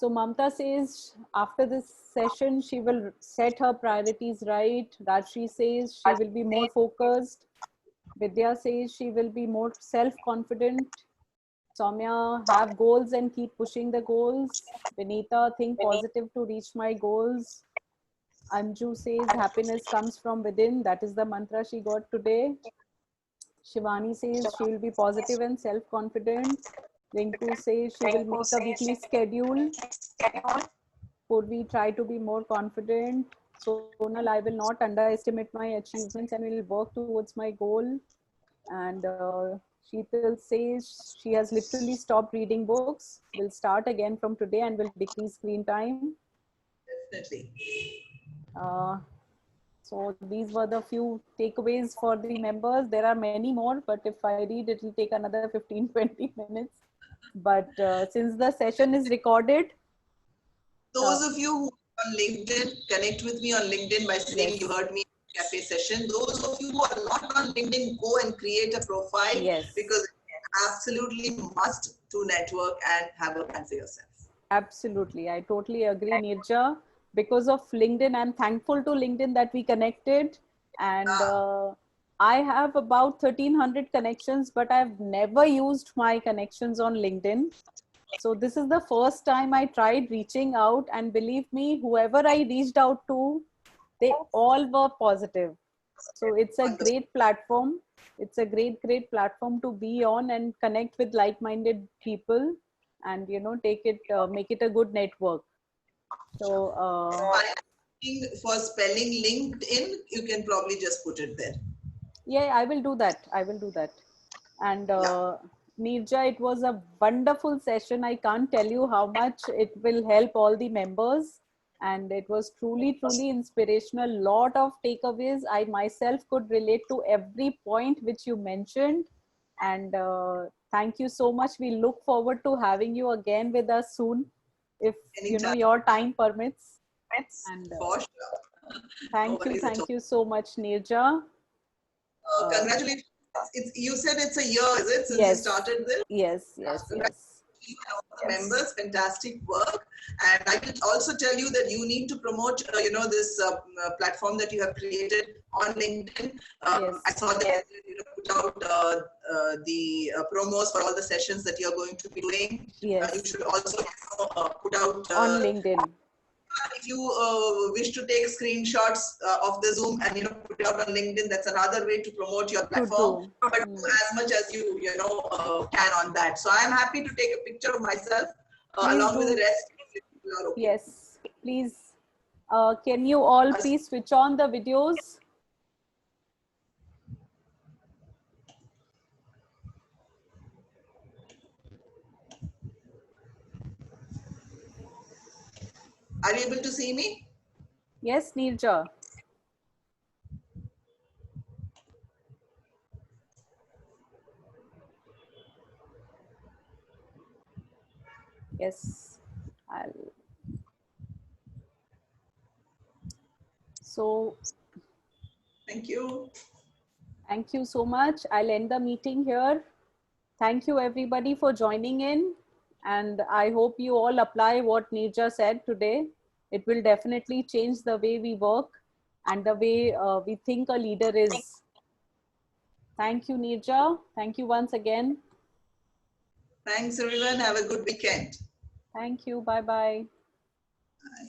Mamta says after this session, she will set her priorities right. Rajshri says she will be more focused. Vidya says she will be more self-confident. Soumya, have goals and keep pushing the goals. Vinita, think positive to reach my goals. Anju says happiness comes from within. That is the mantra she got today. Shivani says she will be positive and self-confident. Rinku says she will make a weekly schedule. Purvi, try to be more confident. Sonal, I will not underestimate my achievements and will work towards my goal. And Sheetal says she has literally stopped reading books. Will start again from today and will decrease screen time. Definitely. So these were the few takeaways for the members. There are many more, but if I read, it will take another 15-20 minutes. But since the session is recorded. Those of you who are on LinkedIn, connect with me on LinkedIn by saying you heard me in cafe session. Those of you who are not on LinkedIn, go and create a profile, because it's absolutely must to network and have a plan for yourself. Absolutely. I totally agree, Neeraja. Because of LinkedIn, I'm thankful to LinkedIn that we connected. And I have about 1,300 connections, but I've never used my connections on LinkedIn. So this is the first time I tried reaching out, and believe me, whoever I reached out to, they all were positive. So it's a great platform. It's a great platform to be on and connect with like-minded people, and take it, make it a good network. So for spelling LinkedIn, you can probably just put it there. Yeah, I will do that. And Neerja, it was a wonderful session. I can't tell you how much it will help all the members. And it was truly, truly inspirational. Lot of takeaways. I myself could relate to every point which you mentioned. And thank you so much. We look forward to having you again with us soon, if Anytime. your time permits. And For sure. thank you so much, Neerja. Congratulations. You said it's a year, is it? Since Yes. you started this? Yes. You and all the members, fantastic work. And I will also tell you that you need to promote, this platform that you have created on LinkedIn. I saw that you put out the promos for all the sessions that you're going to be doing. Yes. You should also put out on LinkedIn. If you wish to take screenshots of the Zoom and put it out on LinkedIn, that's another way to promote your platform. But do as much as you can on that. So I'm happy to take a picture of myself along with the rest. Okay. Yes, please. Can you all please switch on the videos? Are you able to see me? Yes, Neerja. Yes, So, thank you. Thank you so much. I'll end the meeting here. Thank you everybody for joining in. And I hope you all apply what Neerja said today. It will definitely change the way we work and the way we think a leader is. Thank you, Neerja. Thank you once again. Thanks, everyone. Have a good weekend. Thank you. Bye-bye. Bye.